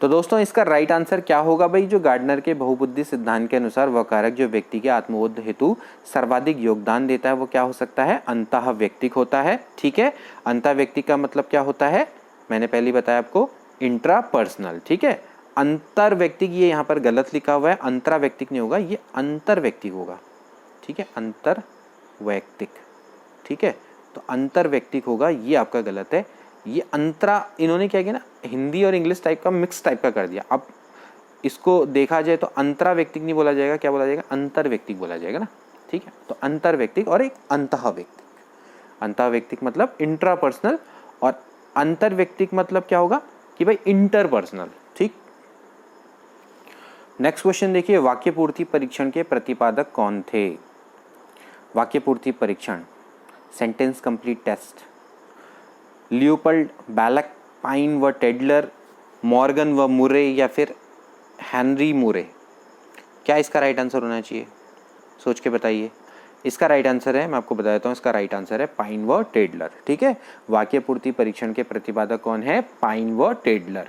तो दोस्तों इसका राइट आंसर क्या होगा भाई? जो गार्डनर के बहुबुद्धि सिद्धांत के अनुसार वह कारक जो व्यक्ति के आत्मबोध हेतु सर्वाधिक योगदान देता है वो क्या हो सकता है? अंतः व्यक्तिक होता है। ठीक है, अंतः व्यक्तिक का मतलब क्या होता है? मैंने पहले बताया आपको, इंट्रापर्सनल। ठीक है, अंतर व्यक्तिक ये यहाँ पर गलत लिखा हुआ है, अंतरा व्यक्तिक नहीं होगा, ये अंतर व्यक्तिक होगा। ठीक है, अंतर वैयक्तिक। ठीक है, तो अंतर व्यक्तिक होगा, ये आपका गलत है। ये अंतरा इन्होंने क्या किया ना, हिंदी और इंग्लिश टाइप का मिक्स टाइप का कर दिया। अब इसको देखा जाए तो अंतरा व्यक्तिक नहीं बोला जाएगा, क्या बोला जाएगा? अंतर व्यक्तिक बोला जाएगा ना। ठीक है, तो अंतर व्यक्तिक और एक अंतः व्यक्तिक। अंतः व्यक्तिक मतलब इंट्रापर्सनल और अंतर व्यक्तिक मतलब क्या होगा कि भाई इंटरपर्सनल। ठीक, नेक्स्ट क्वेश्चन देखिए, वाक्य पूर्ति परीक्षण के प्रतिपादक कौन थे? वाक्य पूर्ति परीक्षण, sentence complete test, Leopold, Bellak, Pine व टेडलर, मॉर्गन व मुरे या फिर हेनरी मुरे? क्या इसका राइट आंसर होना चाहिए? सोच के बताइए। इसका राइट आंसर है, मैं आपको बता देता हूँ, इसका राइट आंसर है पाइन व टेडलर। ठीक है, वाक्य पूर्ति परीक्षण के प्रतिपादक कौन है? पाइन व टेडलर।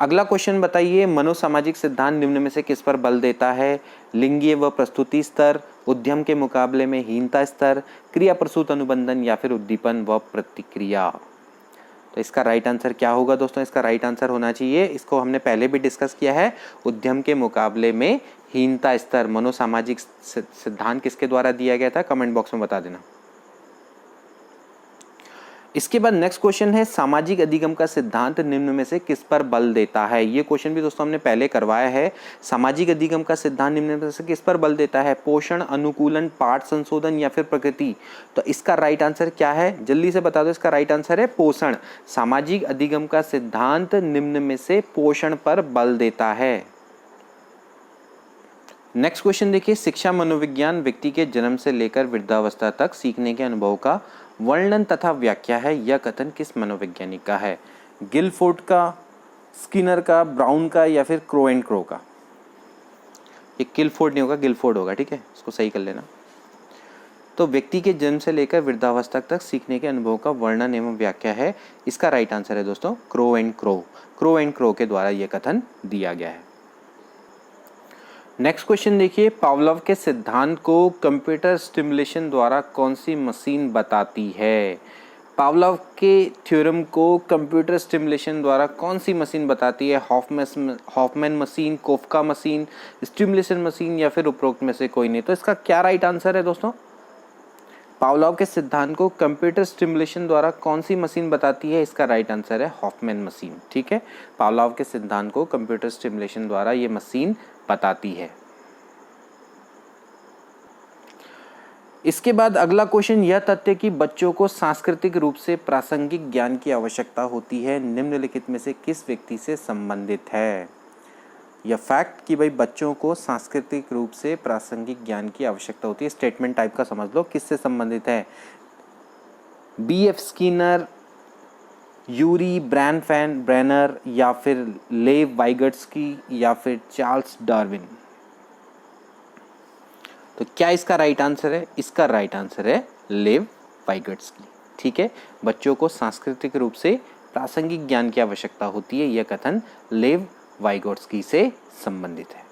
अगला क्वेश्चन बताइए, मनोसामाजिक सिद्धांत निम्न में से किस पर बल देता है? लिंगीय व प्रस्तुति स्तर, उद्यम के मुकाबले में हीनता स्तर, क्रिया प्रसूत अनुबंधन या फिर उद्दीपन व प्रतिक्रिया? तो इसका राइट आंसर क्या होगा दोस्तों? इसका राइट आंसर होना चाहिए, इसको हमने पहले भी डिस्कस किया है, उद्यम के मुकाबले में हीनता स्तर। मनोसामाजिक सिद्धांत किसके द्वारा दिया गया था? कमेंट बॉक्स में बता देना। इसके बाद नेक्स्ट क्वेश्चन है, सामाजिक अधिगम का सिद्धांत निम्न में से किस पर बल देता है? ये क्वेश्चन भी दोस्तों हमने पहले करवाया है। सामाजिक अधिगम का सिद्धांत निम्न में से किस पर बल देता है? पोषण, अनुकूलन, पाठ संशोधन या फिर प्रकृति? तो इसका राइट आंसर क्या है? जल्दी से बता दो। इसका राइट आंसर है पोषण। सामाजिक अधिगम का सिद्धांत निम्न में से पोषण पर बल देता है। नेक्स्ट क्वेश्चन देखिए, शिक्षा मनोविज्ञान व्यक्ति के जन्म से लेकर वृद्धावस्था तक सीखने के अनुभव का वर्णन तथा व्याख्या है। यह कथन किस मनोवैज्ञानिक का है? गिलफोर्ड का, स्किनर का, ब्राउन का या फिर क्रो एंड क्रो का? ये गिलफोर्ड नहीं होगा, गिलफोर्ड होगा। ठीक है, इसको सही कर लेना। तो व्यक्ति के जन्म से लेकर वृद्धावस्था तक सीखने के अनुभव का वर्णन एवं व्याख्या है। इसका राइट आंसर है दोस्तों crow and crow. Crow and crow के द्वारा यह कथन दिया गया है। नेक्स्ट क्वेश्चन देखिए, पावलोव के सिद्धांत को कंप्यूटर स्टिमुलेशन द्वारा कौन सी मशीन बताती है? पावलोव के थ्योरम को कंप्यूटर स्टिमुलेशन द्वारा कौन सी मशीन बताती है? Hoffman machine, Koffka machine, stimulation machine या फिर उपरोक्त में से कोई नहीं? तो इसका क्या राइट आंसर है दोस्तों? पावलोव के सिद्धांत को कंप्यूटर स्टिमुलेशन द्वारा कौन सी मशीन बताती है? इसका राइट आंसर है हॉफमैन मशीन। ठीक है, पावलोव के सिद्धांत को कंप्यूटर स्टिमुलेशन द्वारा ये मशीन बताती है। इसके बाद अगला क्वेश्चन, यह तथ्य कि बच्चों को सांस्कृतिक रूप से प्रासंगिक ज्ञान की आवश्यकता होती है निम्नलिखित में से किस व्यक्ति से संबंधित है? यह फैक्ट कि भाई बच्चों को सांस्कृतिक रूप से प्रासंगिक ज्ञान की आवश्यकता होती है, स्टेटमेंट टाइप का समझ लो, किससे संबंधित है? B.F. स्किनर, यूरी ब्रैनर या फिर लेव वाइगोत्स्की या फिर चार्ल्स डार्विन? तो क्या इसका राइट आंसर है? इसका राइट आंसर है लेव वाइगोत्स्की। ठीक है, बच्चों को सांस्कृतिक रूप से प्रासंगिक ज्ञान की आवश्यकता होती है, यह कथन लेव वाइगोत्स्की से संबंधित है।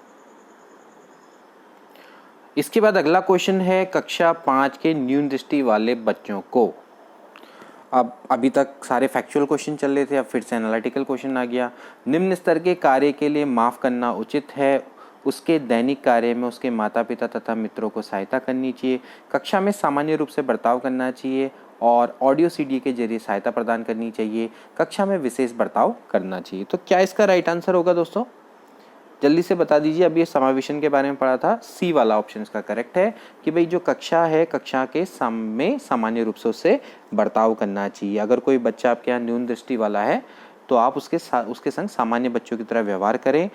इसके बाद अगला क्वेश्चन है, कक्षा 5 के न्यून दृष्टि वाले बच्चों को अब अभी तक सारे फैक्चुअल क्वेश्चन चल रहे थे, अब फिर से एनालिटिकल क्वेश्चन आ गया। निम्न स्तर के कार्य के लिए माफ़ करना उचित है, उसके दैनिक कार्य में उसके माता पिता तथा मित्रों को सहायता करनी चाहिए, कक्षा में सामान्य रूप से बर्ताव करना चाहिए और ऑडियो सीडी के जरिए सहायता प्रदान करनी चाहिए, कक्षा में विशेष बर्ताव करना चाहिए। तो क्या इसका राइट आंसर होगा दोस्तों? जल्दी से बता दीजिए। अभी ये समावेशन के बारे में पढ़ा था, सी वाला ऑप्शन इसका करेक्ट है कि भाई जो कक्षा है, कक्षा के सामने सामान्य रूप से उससे बर्ताव करना चाहिए। अगर कोई बच्चा आपके यहाँ न्यून दृष्टि वाला है तो आप उसके संग सामान्य बच्चों की तरह व्यवहार करें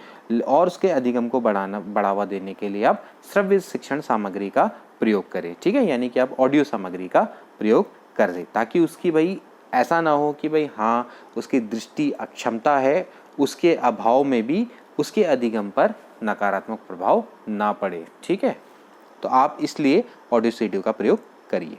और उसके अधिगम को बढ़ावा देने के लिए आप श्रव्य शिक्षण सामग्री का प्रयोग करें। ठीक है, यानी कि आप ऑडियो सामग्री का प्रयोग करें ताकि उसकी भाई ऐसा ना हो कि भाई हाँ उसकी दृष्टि अक्षमता है, उसके अभाव में भी उसके अधिगम पर नकारात्मक प्रभाव ना पड़े। ठीक है, तो आप इसलिए ऑडियो सीडी का प्रयोग करिए।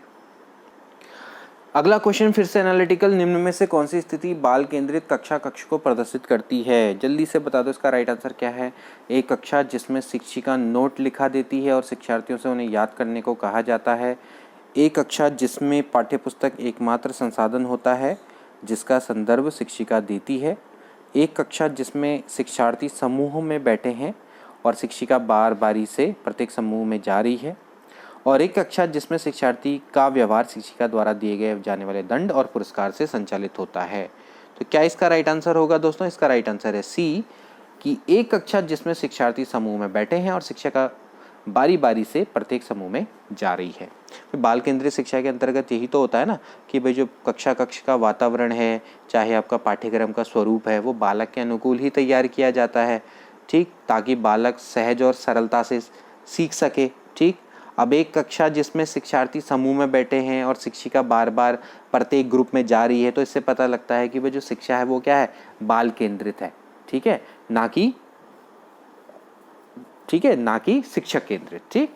अगला क्वेश्चन फिर से एनालिटिकल, निम्न में से कौन सी स्थिति बाल केंद्रित कक्षा कक्ष को प्रदर्शित करती है? जल्दी से बता दो इसका राइट आंसर क्या है। एक कक्षा जिसमें शिक्षिका नोट लिखा देती है और शिक्षार्थियों से उन्हें याद करने को कहा जाता है। एक कक्षा जिसमें पाठ्यपुस्तक एकमात्र संसाधन होता है जिसका संदर्भ शिक्षिका देती है। एक कक्षा जिसमें शिक्षार्थी समूह में बैठे हैं और शिक्षिका बार बारी से प्रत्येक समूह में जा रही है। और एक कक्षा जिसमें शिक्षार्थी का व्यवहार शिक्षिका द्वारा दिए गए जाने वाले दंड और पुरस्कार से संचालित होता है। तो क्या इसका राइट आंसर होगा दोस्तों? इसका राइट आंसर है सी कि एक कक्षा जिसमें शिक्षार्थी समूह में बैठे हैं और शिक्षिका बारी बारी से प्रत्येक समूह में जा रही है। बाल केंद्रित शिक्षा के अंतर्गत यही तो होता है ना कि भाई जो कक्षा कक्ष का वातावरण है, चाहे आपका पाठ्यक्रम का स्वरूप है, वो बालक के अनुकूल ही तैयार किया जाता है। ठीक, ताकि बालक सहज और सरलता से सीख सके। ठीक, अब एक कक्षा जिसमें शिक्षार्थी समूह में बैठे हैं और शिक्षिका बार बार प्रत्येक ग्रुप में जा रही है, तो इससे पता लगता है कि भाई जो शिक्षा है वो क्या है, बाल केंद्रित है। ठीक है, ना कि शिक्षक केंद्रित। ठीक,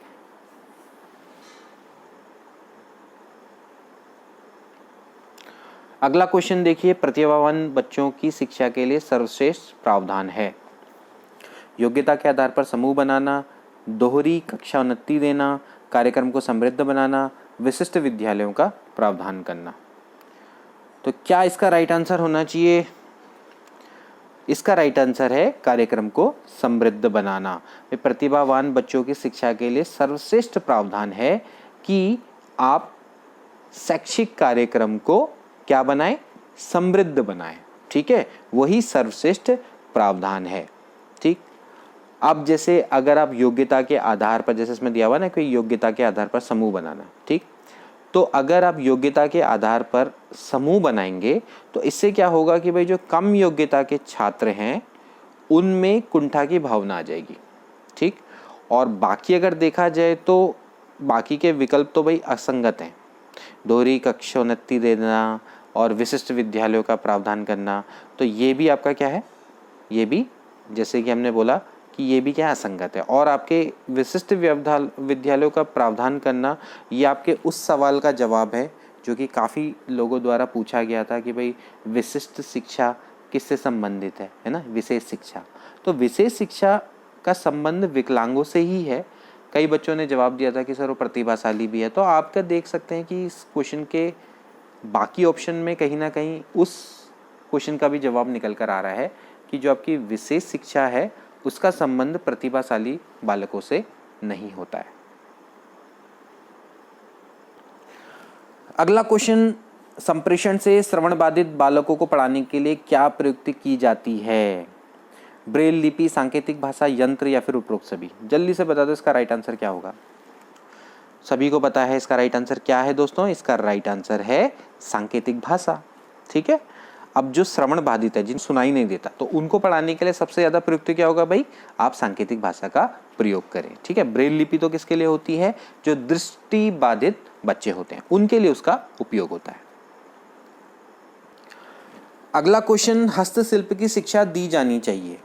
अगला क्वेश्चन देखिए, प्रतिभावान बच्चों की शिक्षा के लिए सर्वश्रेष्ठ प्रावधान है। योग्यता के आधार पर समूह बनाना, दोहरी कक्षा उन्नति देना, कार्यक्रम को समृद्ध बनाना, विशिष्ट विद्यालयों का प्रावधान करना। तो क्या इसका राइट आंसर होना चाहिए? इसका राइट आंसर है कार्यक्रम को समृद्ध बनाना। प्रतिभावान बच्चों की शिक्षा के लिए सर्वश्रेष्ठ प्रावधान है कि आप शैक्षिक कार्यक्रम को क्या बनाएं, समृद्ध बनाएं। ठीक है, वही सर्वश्रेष्ठ प्रावधान है। ठीक, अब जैसे अगर आप योग्यता के आधार पर, जैसे इसमें दिया हुआ ना कि योग्यता के आधार पर समूह बनाना, ठीक, तो अगर आप योग्यता के आधार पर समूह बनाएंगे तो इससे क्या होगा कि भाई जो कम योग्यता के छात्र हैं उनमें कुंठा की भावना आ जाएगी। ठीक, और बाकी अगर देखा जाए तो बाकी के विकल्प तो भाई असंगत हैं। दोहरी कक्षोन्नति देना और विशिष्ट विद्यालयों का प्रावधान करना, तो ये भी आपका क्या है, ये भी जैसे कि हमने बोला कि ये भी क्या असंगत है। और आपके विशिष्ट विद्यालयों का प्रावधान करना, ये आपके उस सवाल का जवाब है जो कि काफ़ी लोगों द्वारा पूछा गया था कि भाई विशिष्ट शिक्षा किससे संबंधित है ना, विशेष शिक्षा। तो विशेष शिक्षा का संबंध विकलांगों से ही है। कई बच्चों ने जवाब दिया था कि सर वो प्रतिभाशाली भी है। तो आप क्या देख सकते हैं कि इस क्वेश्चन के बाकी ऑप्शन में कहीं ना कहीं उस क्वेश्चन का भी जवाब निकल कर आ रहा है कि जो आपकी विशेष शिक्षा है उसका संबंध प्रतिभाशाली बालकों से नहीं होता है। अगला क्वेश्चन, संप्रेषण से श्रवण बाधित बालकों को पढ़ाने के लिए क्या प्रयुक्ति की जाती है? ब्रेल लिपि, सांकेतिक भाषा, यंत्र या फिर उपरोक्त सभी? जल्दी से बता दो इसका राइट आंसर क्या होगा। सभी को पता है इसका राइट आंसर क्या है दोस्तों? इसका राइट आंसर है सांकेतिक भाषा। ठीक है, अब जो श्रवण बाधित है, जिन सुनाई नहीं देता, तो उनको पढ़ाने के लिए सबसे ज्यादा प्रयुक्त क्या होगा भाई? आप सांकेतिक भाषा का प्रयोग करें। ठीक है, ब्रेल लिपि तो किसके लिए होती है? जो दृष्टि बाधित बच्चे होते हैं उनके लिए उसका उपयोग होता है। अगला क्वेश्चन, हस्तशिल्प की शिक्षा दी जानी चाहिए।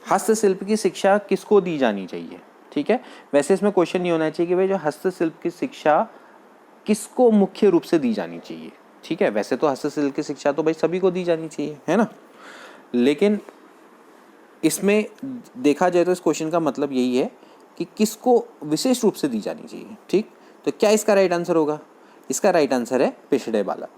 हस्तशिल्प की शिक्षा किसको दी जानी चाहिए? ठीक है, वैसे इसमें क्वेश्चन ये होना चाहिए कि भाई जो हस्तशिल्प की शिक्षा किसको मुख्य रूप से दी जानी चाहिए। ठीक है, वैसे तो हस्तशिल्प की शिक्षा तो भाई सभी को दी जानी चाहिए, है ना, लेकिन इसमें देखा जाए तो इस क्वेश्चन का मतलब यही है कि किसको विशेष रूप से दी जानी चाहिए। ठीक, तो क्या इसका राइट आंसर होगा? इसका राइट आंसर है पिछड़े बालक।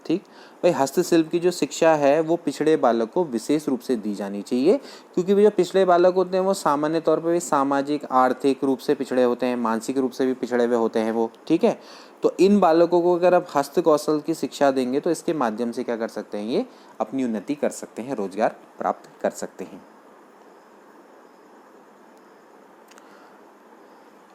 ठीक भाई, हस्तशिल्प की जो शिक्षा है वो पिछड़े बालक को विशेष रूप से दी जानी चाहिए, क्योंकि जो पिछड़े बालक होते हैं वो सामान्य तौर पर भी सामाजिक आर्थिक रूप से पिछड़े होते हैं, मानसिक रूप से भी पिछड़े हुए होते हैं वो। ठीक है, तो इन बालकों को अगर आप हस्त कौशल की शिक्षा देंगे तो इसके माध्यम से क्या कर सकते हैं, ये अपनी उन्नति कर सकते हैं, रोजगार प्राप्त कर सकते हैं।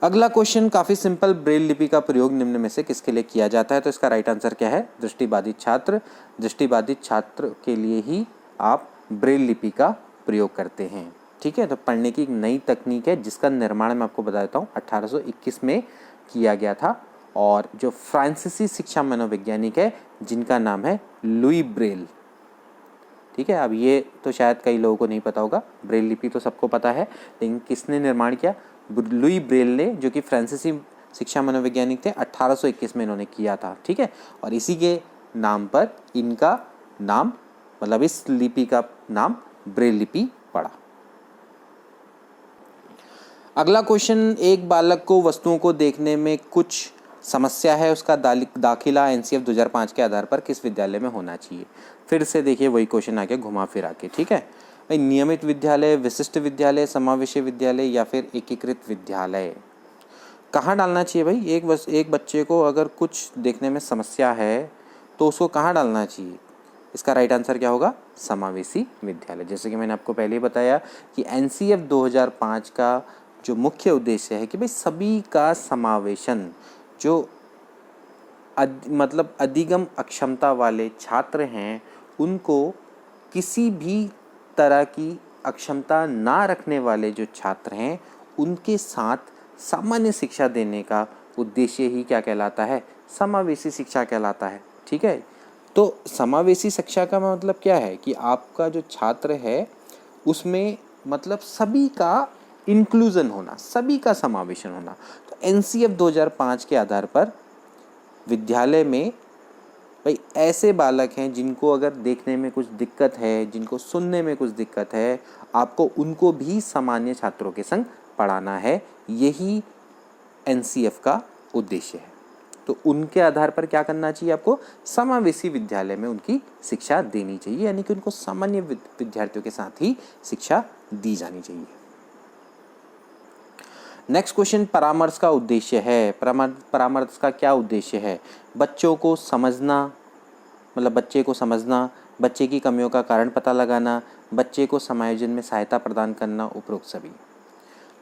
अगला क्वेश्चन काफी सिंपल, ब्रेल लिपि का प्रयोग निम्न में से किसके लिए किया जाता है? तो इसका राइट आंसर क्या है? दृष्टिबाधित छात्र। दृष्टिबाधित छात्र के लिए ही आप ब्रेल लिपि का प्रयोग करते हैं। ठीक है, तो पढ़ने की एक नई तकनीक है जिसका निर्माण मैं आपको बता देता हूँ 1821 में किया गया था, और जो फ्रांसीसी शिक्षा मनोवैज्ञानिक है जिनका नाम है लुई ब्रेल। ठीक है, अब ये तो शायद कई लोगों को नहीं पता होगा, ब्रेल लिपि तो सबको पता है, लेकिन किसने निर्माण किया? लुई ब्रेल ने, जो कि फ्रांसीसी शिक्षा मनोवैज्ञानिक थे, 1821 में इन्होंने किया था। ठीक है, और इसी के नाम पर इनका नाम, मतलब इस लिपि का नाम ब्रेल लिपि पड़ा। अगला क्वेश्चन, एक बालक को वस्तुओं को देखने में कुछ समस्या है, उसका दाखिला एनसीएफ 2005 के आधार पर किस विद्यालय में होना चाहिए? फिर से देखिए वही क्वेश्चन आ गया घुमा फिरा के। ठीक है भाई, नियमित विद्यालय, विशिष्ट विद्यालय, समावेशी विद्यालय या फिर एकीकृत विद्यालय, कहाँ डालना चाहिए भाई? एक बच्चे को अगर कुछ देखने में समस्या है तो उसको कहाँ डालना चाहिए? इसका राइट आंसर क्या होगा? समावेशी विद्यालय। जैसे कि मैंने आपको पहले ही बताया कि एनसीएफ 2005 का जो मुख्य उद्देश्य है कि भाई सभी का समावेशन, जो मतलब अधिगम अक्षमता वाले छात्र हैं उनको किसी भी तरह की अक्षमता ना रखने वाले जो छात्र हैं उनके साथ सामान्य शिक्षा देने का उद्देश्य ही क्या कहलाता है? समावेशी शिक्षा कहलाता है। ठीक है, तो समावेशी शिक्षा का मतलब क्या है कि आपका जो छात्र है उसमें मतलब सभी का इंक्लूजन होना, सभी का समावेशन होना। तो एनसीएफ 2005 के आधार पर विद्यालय में भाई ऐसे बालक हैं जिनको अगर देखने में कुछ दिक्कत है, जिनको सुनने में कुछ दिक्कत है, आपको उनको भी सामान्य छात्रों के संग पढ़ाना है, यही एनसीएफ का उद्देश्य है। तो उनके आधार पर क्या करना चाहिए? आपको समावेशी विद्यालय में उनकी शिक्षा देनी चाहिए, यानी कि उनको सामान्य विद्यार्थियों के साथ ही शिक्षा दी जानी चाहिए। नेक्स्ट क्वेश्चन, परामर्श का उद्देश्य है। परामर्श का क्या उद्देश्य है? बच्चों को समझना, मतलब बच्चे को समझना, बच्चे की कमियों का कारण पता लगाना, बच्चे को समायोजन में सहायता प्रदान करना, उपरोक्त सभी।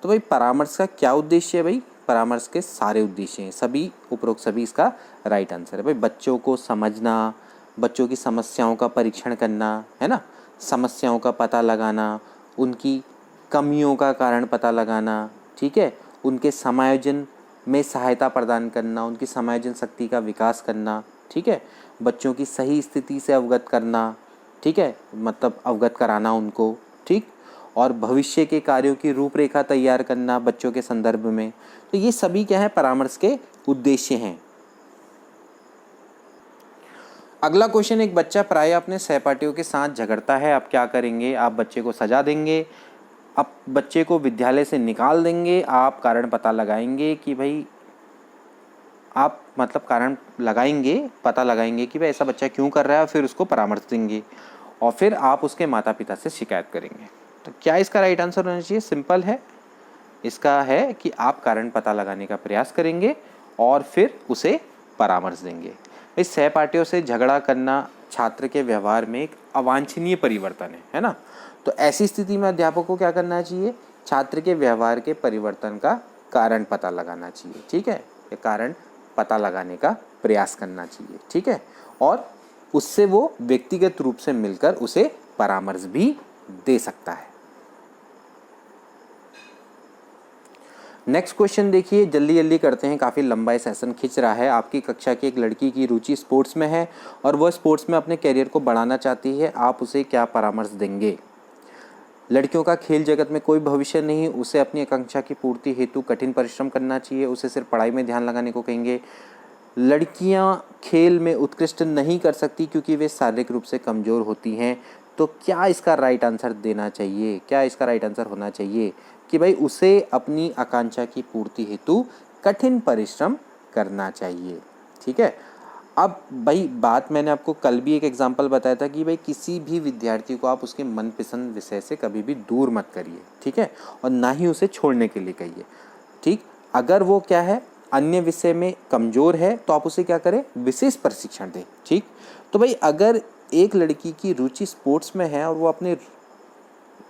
तो भाई परामर्श का क्या उद्देश्य है? भाई परामर्श के सारे उद्देश्य हैं, सभी उपरोक्त सभी इसका राइट आंसर है। भाई बच्चों को समझना, बच्चों की समस्याओं का परीक्षण करना, है ना, समस्याओं का पता लगाना, उनकी कमियों का कारण पता लगाना, ठीक है, उनके समायोजन में सहायता प्रदान करना, उनकी समायोजन शक्ति का विकास करना, ठीक है, बच्चों की सही स्थिति से अवगत करना, ठीक है, मतलब अवगत कराना उनको, ठीक, और भविष्य के कार्यों की रूपरेखा तैयार करना बच्चों के संदर्भ में। तो ये सभी क्या है? परामर्श के उद्देश्य हैं। अगला क्वेश्चन, एक बच्चा प्राय अपने सहपाठियों के साथ झगड़ता है, आप क्या करेंगे? आप बच्चे को सजा देंगे, आप बच्चे को विद्यालय से निकाल देंगे, आप कारण पता लगाएंगे कि भाई आप मतलब कारण लगाएंगे, पता लगाएंगे कि भाई ऐसा बच्चा क्यों कर रहा है, फिर उसको परामर्श देंगे और फिर आप उसके माता पिता से शिकायत करेंगे। तो क्या इसका राइट आंसर होना चाहिए? सिंपल है, इसका है कि आप कारण पता लगाने का प्रयास करेंगे और फिर उसे परामर्श देंगे। इस सहपाठियों से झगड़ा करना छात्र के व्यवहार में एक अवांछनीय परिवर्तन है ना? तो ऐसी स्थिति में अध्यापक को क्या करना चाहिए? छात्र के व्यवहार के परिवर्तन का कारण पता लगाना चाहिए, ठीक है, ये कारण पता लगाने का प्रयास करना चाहिए, ठीक है, और उससे वो व्यक्तिगत रूप से मिलकर उसे परामर्श भी दे सकता है। नेक्स्ट क्वेश्चन देखिए, जल्दी जल्दी करते हैं, काफ़ी लंबा ये सेशन खिंच रहा है। आपकी कक्षा की एक लड़की की रुचि स्पोर्ट्स में है और वह स्पोर्ट्स में अपने करियर को बढ़ाना चाहती है, आप उसे क्या परामर्श देंगे? लड़कियों का खेल जगत में कोई भविष्य नहीं, उसे अपनी आकांक्षा की पूर्ति हेतु कठिन परिश्रम करना चाहिए, उसे सिर्फ पढ़ाई में ध्यान लगाने को कहेंगे। लड़कियां खेल में उत्कृष्ट नहीं कर सकती क्योंकि वे शारीरिक रूप से कमज़ोर होती हैं। तो क्या इसका राइट आंसर देना चाहिए? क्या इसका राइट आंसर होना चाहिए कि भाई उसे अपनी आकांक्षा की पूर्ति हेतु कठिन परिश्रम करना चाहिए, ठीक है। अब भाई बात मैंने आपको कल भी एक एग्जांपल बताया था कि भाई किसी भी विद्यार्थी को आप उसके मनपसंद विषय से कभी भी दूर मत करिए, ठीक है, और ना ही उसे छोड़ने के लिए कहिए, ठीक। अगर वो क्या है अन्य विषय में कमज़ोर है तो आप उसे क्या करें, विशेष प्रशिक्षण दें, ठीक। तो भाई अगर एक लड़की की रुचि स्पोर्ट्स में है और वो अपने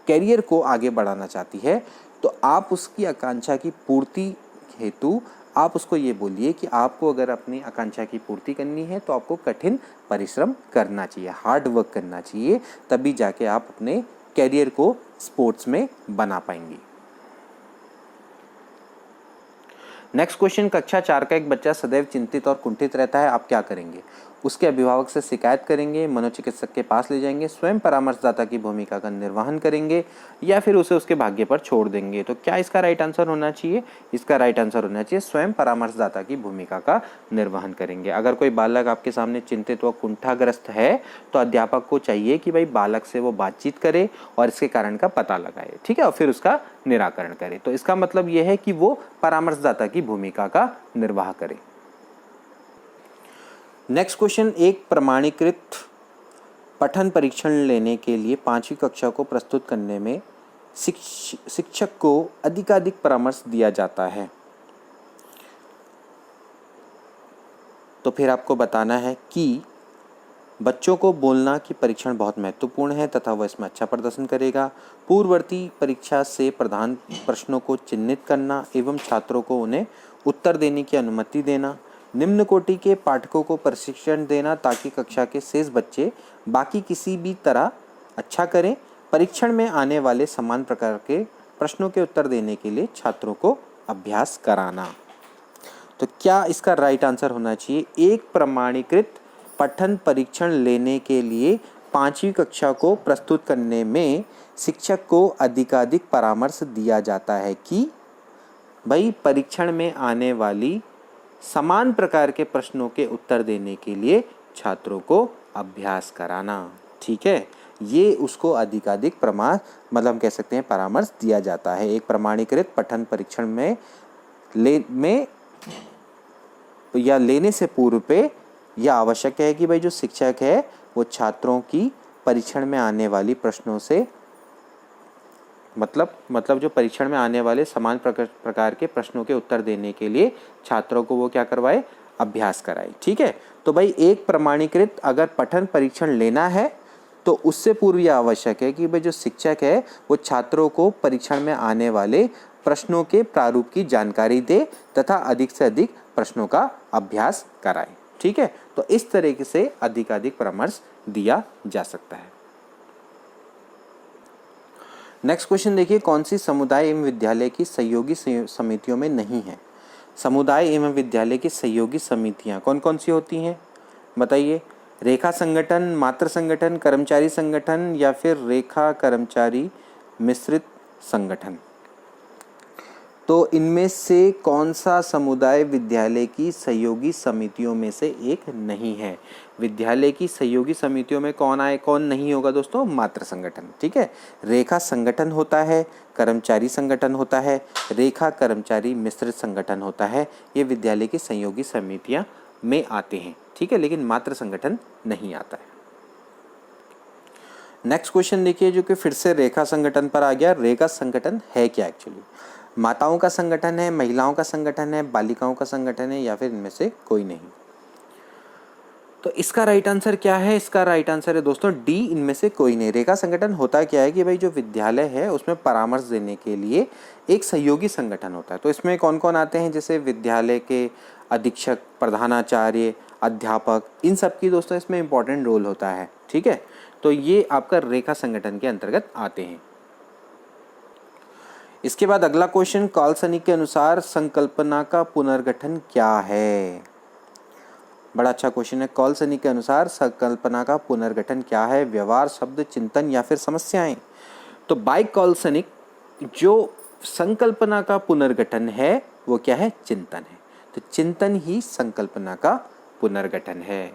कैरियर को आगे बढ़ाना चाहती है तो आप उसकी आकांक्षा की पूर्ति हेतु आप उसको ये बोलिए कि आपको अगर अपनी आकांक्षा की पूर्ति करनी है तो आपको कठिन परिश्रम करना चाहिए, हार्ड वर्क करना चाहिए, तभी जाके आप अपने कैरियर को स्पोर्ट्स में बना पाएंगे। नेक्स्ट क्वेश्चन, कक्षा 4 का एक बच्चा सदैव चिंतित और कुंठित रहता है, आप क्या करेंगे? उसके अभिभावक से शिकायत करेंगे, मनोचिकित्सक के पास ले जाएंगे, स्वयं परामर्शदाता की भूमिका का निर्वहन करेंगे या फिर उसे उसके भाग्य पर छोड़ देंगे? तो क्या इसका राइट आंसर होना चाहिए? इसका राइट आंसर होना चाहिए स्वयं परामर्शदाता की भूमिका का निर्वहन करेंगे। अगर कोई बालक आपके सामने चिंतित व कुंठाग्रस्त है तो अध्यापक को चाहिए कि भाई बालक से वो बातचीत करे और इसके कारण का पता लगाए, ठीक है, और फिर उसका निराकरण करे। तो इसका मतलब यह है कि वो परामर्शदाता की भूमिका का निर्वाह करे। नेक्स्ट क्वेश्चन, एक प्रमाणीकृत पठन परीक्षण लेने के लिए 5वीं कक्षा को प्रस्तुत करने में शिक्षक को अधिकाधिक परामर्श दिया जाता है, तो फिर आपको बताना है कि बच्चों को बोलना कि परीक्षण बहुत महत्वपूर्ण है तथा वह इसमें अच्छा प्रदर्शन करेगा, पूर्ववर्ती परीक्षा से प्रधान प्रश्नों को चिन्हित करना एवं छात्रों को उन्हें उत्तर देने की अनुमति देना, निम्न कोटि के पाठकों को प्रशिक्षण देना ताकि कक्षा के शेष बच्चे बाकी किसी भी तरह अच्छा करें, परीक्षण में आने वाले समान प्रकार के प्रश्नों के उत्तर देने के लिए छात्रों को अभ्यास कराना। तो क्या इसका राइट आंसर होना चाहिए? एक प्रमाणीकृत पठन परीक्षण लेने के लिए 5वीं कक्षा को प्रस्तुत करने में शिक्षक को अधिकाधिक परामर्श दिया जाता है कि भाई परीक्षण में आने वाली समान प्रकार के प्रश्नों के उत्तर देने के लिए छात्रों को अभ्यास कराना, ठीक है। ये उसको अधिकाधिक मतलब हम कह सकते हैं परामर्श दिया जाता है। एक प्रमाणीकृत पठन परीक्षण में या लेने से पूर्व पे यह आवश्यक है कि भाई जो शिक्षक है वो छात्रों की परीक्षण में आने वाली प्रश्नों से मतलब जो परीक्षण में आने वाले समान प्रकार के प्रश्नों के उत्तर देने के लिए छात्रों को वो क्या करवाए, अभ्यास कराए, ठीक है। तो भाई एक प्रमाणीकृत अगर पठन परीक्षण लेना है तो उससे पूर्व यह आवश्यक है कि भाई जो शिक्षक है वो छात्रों को परीक्षण में आने वाले प्रश्नों के प्रारूप की जानकारी दे तथा अधिक से अधिक प्रश्नों का अभ्यास कराए, ठीक है। तो इस तरीके से अधिकाधिक परामर्श दिया जा सकता है। नेक्स्ट क्वेश्चन देखिए, कौन सी समुदाय एवं विद्यालय की सहयोगी समितियों में नहीं है? समुदाय एवं विद्यालय की सहयोगी समितियां कौन कौन सी होती हैं बताइए? रेखा संगठन, मातृ संगठन, कर्मचारी संगठन या फिर रेखा कर्मचारी मिश्रित संगठन? तो इनमें से कौन सा समुदाय विद्यालय की सहयोगी समितियों में से एक नहीं है? विद्यालय की सहयोगी समितियों में कौन नहीं होगा दोस्तों? मातृ संगठन, ठीक है। रेखा संगठन होता है, कर्मचारी संगठन होता है, रेखा कर्मचारी मिश्रित संगठन होता है, ये विद्यालय की सहयोगी समितियां में आते हैं, ठीक है, लेकिन मातृ संगठन नहीं आता है। नेक्स्ट क्वेश्चन देखिए जो कि फिर से रेखा संगठन पर आ गया। रेखा संगठन है क्या एक्चुअली? माताओं का संगठन है, महिलाओं का संगठन है, बालिकाओं का संगठन है या फिर इनमें से कोई नहीं? तो इसका राइट आंसर क्या है? इसका राइट आंसर है दोस्तों डी, इनमें से कोई नहीं। रेखा संगठन होता क्या है कि भाई जो विद्यालय है उसमें परामर्श देने के लिए एक सहयोगी संगठन होता है। तो इसमें कौन कौन आते हैं? जैसे विद्यालय के अधीक्षक, प्रधानाचार्य, अध्यापक, इन सब की दोस्तों इसमें इंपॉर्टेंट रोल होता है, ठीक है। तो ये आपका रेखा संगठन के अंतर्गत आते हैं। इसके बाद अगला क्वेश्चन, कॉलसनी के अनुसार संकल्पना का पुनर्गठन क्या है? बड़ा अच्छा क्वेश्चन है। कॉलसनी के अनुसार संकल्पना का पुनर्गठन क्या है? व्यवहार, शब्द, चिंतन या फिर समस्याएं? तो बाय कॉलसनिक जो संकल्पना का पुनर्गठन है वो क्या है? चिंतन है। तो चिंतन ही संकल्पना का पुनर्गठन है।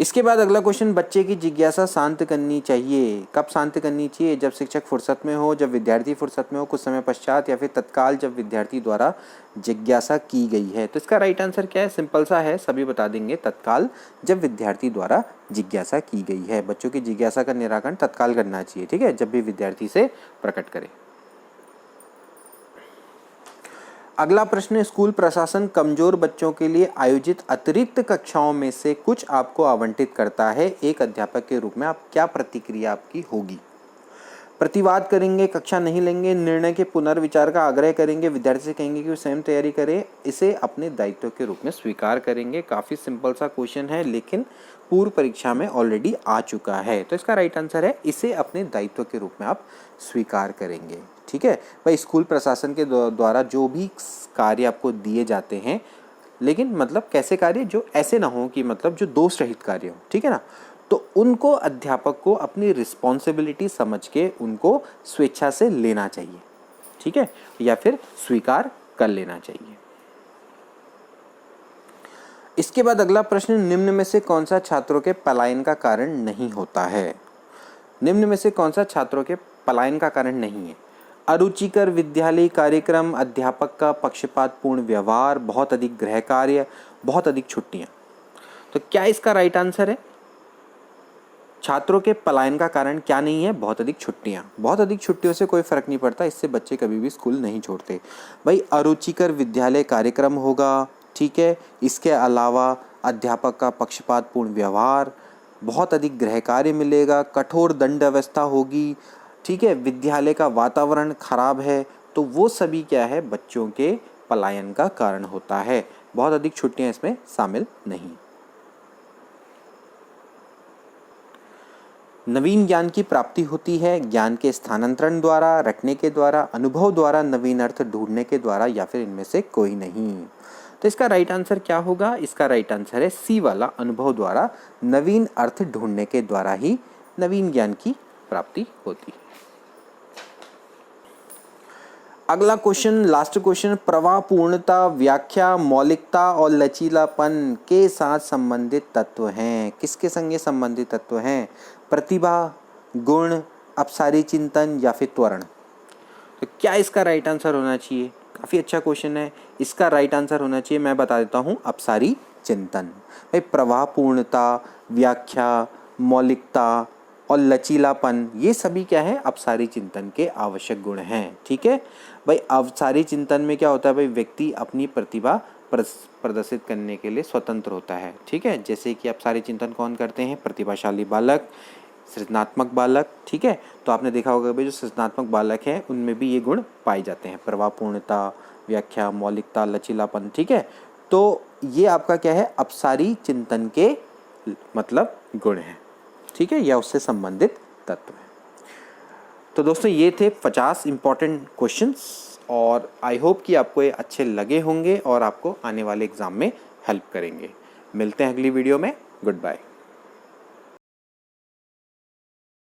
इसके बाद अगला क्वेश्चन, बच्चे की जिज्ञासा शांत करनी चाहिए। कब शांत करनी चाहिए? जब शिक्षक फुर्सत में हो, जब विद्यार्थी फुर्सत में हो, कुछ समय पश्चात, या फिर तत्काल जब विद्यार्थी द्वारा जिज्ञासा की गई है। तो इसका राइट आंसर क्या है? सिंपल सा है, सभी बता देंगे, तत्काल जब विद्यार्थी द्वारा जिज्ञासा की गई है। बच्चों की जिज्ञासा का निराकरण तत्काल करना चाहिए, ठीक है, जब भी विद्यार्थी से प्रकट करे। अगला प्रश्न, स्कूल प्रशासन कमजोर बच्चों के लिए आयोजित अतिरिक्त कक्षाओं में से कुछ आपको आवंटित करता है। एक अध्यापक के रूप में आप क्या प्रतिक्रिया आपकी होगी? प्रतिवाद करेंगे, कक्षा नहीं लेंगे, निर्णय के पुनर्विचार का आग्रह करेंगे, विद्यार्थी से कहेंगे कि वो स्वयं तैयारी करे, इसे अपने दायित्व के रूप में स्वीकार करेंगे। काफ़ी सिंपल सा क्वेश्चन है, लेकिन पूर्व परीक्षा में ऑलरेडी आ चुका है। तो इसका राइट आंसर है, इसे अपने दायित्व के रूप में आप स्वीकार करेंगे, ठीक है भाई। स्कूल प्रशासन के द्वारा जो भी कार्य आपको दिए जाते हैं, लेकिन मतलब कैसे कार्य, जो ऐसे ना हो कि मतलब जो दोष रहित कार्य हो, ठीक है ना, तो उनको अध्यापक को अपनी रिस्पॉन्सिबिलिटी समझ के उनको स्वेच्छा से लेना चाहिए, ठीक है, या फिर स्वीकार कर लेना चाहिए। इसके बाद अगला प्रश्न, निम्न में से कौन सा छात्रों के पलायन का कारण नहीं होता है? निम्न में से कौन सा छात्रों के पलायन का कारण नहीं है? अरुचिकर विद्यालय कार्यक्रम, अध्यापक का पक्षपातपूर्ण व्यवहार, बहुत अधिक गृह कार्य, बहुत अधिक छुट्टियां। तो क्या इसका राइट आंसर है? छात्रों के पलायन का कारण क्या नहीं है? बहुत अधिक छुट्टियां। बहुत अधिक छुट्टियों से कोई फर्क नहीं पड़ता, इससे बच्चे कभी भी स्कूल नहीं छोड़ते भाई। अरुचिकर विद्यालय कार्यक्रम होगा, ठीक है। इसके अलावा अध्यापक का पक्षपातपूर्ण व्यवहार, बहुत अधिक गृह कार्य मिलेगा, कठोर दंड व्यवस्था होगी, ठीक है, विद्यालय का वातावरण खराब है, तो वो सभी क्या है? बच्चों के पलायन का कारण होता है। बहुत अधिक छुट्टियां इसमें शामिल नहीं। नवीन ज्ञान की प्राप्ति होती है ज्ञान के स्थानांतरण द्वारा, रटने के द्वारा, अनुभव द्वारा, नवीन अर्थ ढूंढने के द्वारा, या फिर इनमें से कोई नहीं। तो इसका राइट आंसर क्या होगा? इसका राइट आंसर है सी वाला, अनुभव द्वारा, नवीन अर्थ ढूंढने के द्वारा ही नवीन ज्ञान की प्राप्ति होती है। अगला क्वेश्चन, लास्ट क्वेश्चन, प्रवाह पूर्णता, व्याख्या, मौलिकता और लचीलापन के साथ संबंधित तत्व हैं। किसके संग संबंधित तत्व हैं? प्रतिभा, गुण, अपसारी चिंतन, या फिर त्वरण। तो क्या इसका राइट आंसर होना चाहिए? काफ़ी अच्छा क्वेश्चन है। इसका राइट आंसर होना चाहिए, मैं बता देता हूँ, अपसारी चिंतन। भाई प्रवाह पूर्णता, व्याख्या, मौलिकता और लचीलापन, ये सभी क्या है? अपसारी चिंतन के आवश्यक गुण हैं, ठीक है भाई। अपसारी चिंतन में क्या होता है भाई? व्यक्ति अपनी प्रतिभा प्रदर्शित करने के लिए स्वतंत्र होता है, ठीक है। जैसे कि अपसारी चिंतन कौन करते हैं? प्रतिभाशाली बालक, सृजनात्मक बालक, ठीक है। तो आपने देखा होगा भाई, जो सृजनात्मक बालक हैं उनमें भी ये गुण पाए जाते हैं, प्रवाह पूर्णता, व्याख्या, मौलिकता, लचीलापन, ठीक है। तो ये आपका क्या है? अपसारी चिंतन के मतलब गुण हैं, ठीक है, या उससे संबंधित तत्व है। तो दोस्तों ये थे 50 इंपॉर्टेंट क्वेश्चंस, और आई होप कि आपको ये अच्छे लगे होंगे और आपको आने वाले एग्जाम में हेल्प करेंगे। मिलते हैं अगली वीडियो में। Good bye.